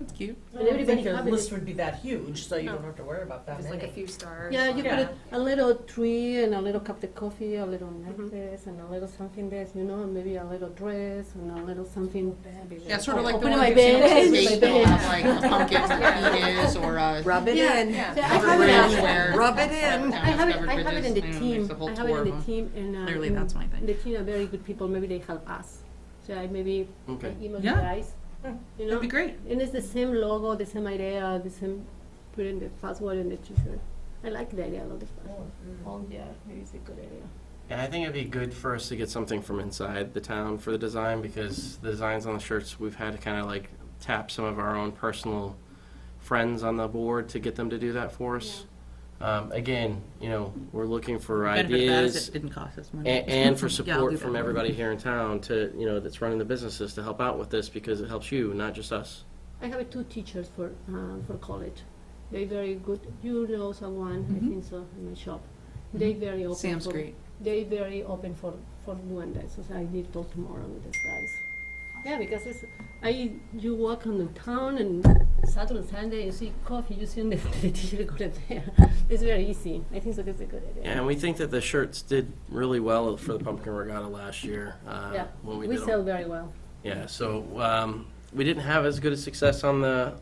that's cute.
I
And
don't
everybody
think the
have it.
list would be that huge, so you
No.
don't have to worry about that
Just
many.
like a few stars.
Yeah, you
Yeah.
put a little tree and a little cup of coffee, a little necklace, and a little something there, and maybe a little dress and a little something.
Yeah, sort of like the
Open
one
my
you've seen
bed,
on
my
Facebook,
bed.
of like a pumpkin that Pete is, or a
Rub it
Yeah,
in.
yeah.
covered
I have
bridge
it.
where.
Rub it in.
I have it.
Covered
I have it in the
bridges,
team.
there's a whole
I have
tour
it
of
in the
them.
team, and
Clearly, that's my thing.
The team are very good people. Maybe they help us. So I maybe
Okay.
email
Yeah.
you guys.
That'd be great.
And it's the same logo, the same idea, the same put in the password in the t-shirt. I like the idea of the password. Yeah, maybe it's a good idea.
yeah, I think it'd be good for us to get something from inside the town for the design, because the designs on the shirts, we've had to kind of like tap some of our own personal friends on the board to get them to do that for us. Again, we're looking for
Benefit of that is
ideas
it didn't cost us money.
and for
Yeah, I'll
support
do
from
that.
everybody here in town to, that's running the businesses to help out with this, because it helps you, not just us.
I have 2 teachers for college. They're very good. You know someone, I think so, in my shop. They're very open.
Sam's
for,
great.
They're very open for doing that. So I need to talk tomorrow with these guys. Yeah, because you walk on the town and Saturday and Sunday you see coffee, you see the t-shirt go there. It's very easy. I think so. That's a good idea.
Yeah, and we think that the shirts did really well for the Pumpkin Regatta last year.
Yeah,
When we
we
did 'em.
sell very well.
Yeah, so we didn't have as good a success on the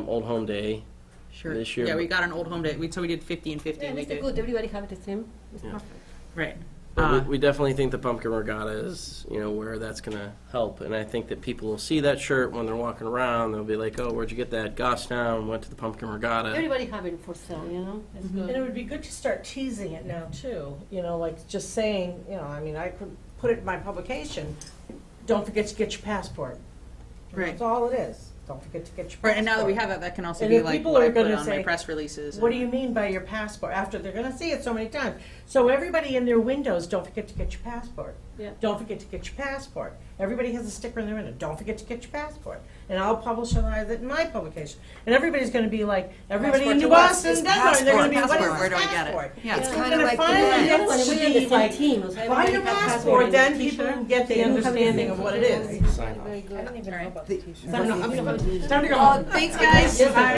Old Home Day.
Sure.
This year,
Yeah,
but-
we got an old home day. So we did 50 and 50.
Yeah,
we
it's
did.
good. Everybody have the same. It's
Yeah.
perfect.
Right.
But we definitely think the Pumpkin Regatta is, where that's going to help. And I think that people will see that shirt when they're walking around. They'll be like, oh, where'd you get that? Goffstown, went to the Pumpkin Regatta.
Everybody have it for sale, It's good.
And it would be good to start teasing it now too, like just saying, I mean, I could put it in my publication, don't forget to get your passport.
Right.
That's all it is. Don't forget to get your passport.
Right, and now that we have that can also
And
be
if
like
people
what
are
I put
gonna
on my
say,
press releases.
What do you mean by your passport? After they're gonna see it so many times. So everybody in their windows, don't forget to get your passport.
Yeah.
Don't forget to get your passport. Everybody has a sticker in their window. Don't forget to get your passport. And I'll publicize it in my publication. And everybody's gonna be like, everybody in
Passport
New
to us
Boston
is
does it. They're gonna be, what
passport.
is
Where
this
do I get it?
passport?
Yeah.
It's
It's
kind of
gonna
like
finally
that.
get
When
to
we
be
are the same
like,
team, so
buy
everybody
your
have
passport, then
and
people
t-shirt.
get the
They don't have
understanding of what it is.
Sign off.
It's time to go home.
Thanks, guys. Bye.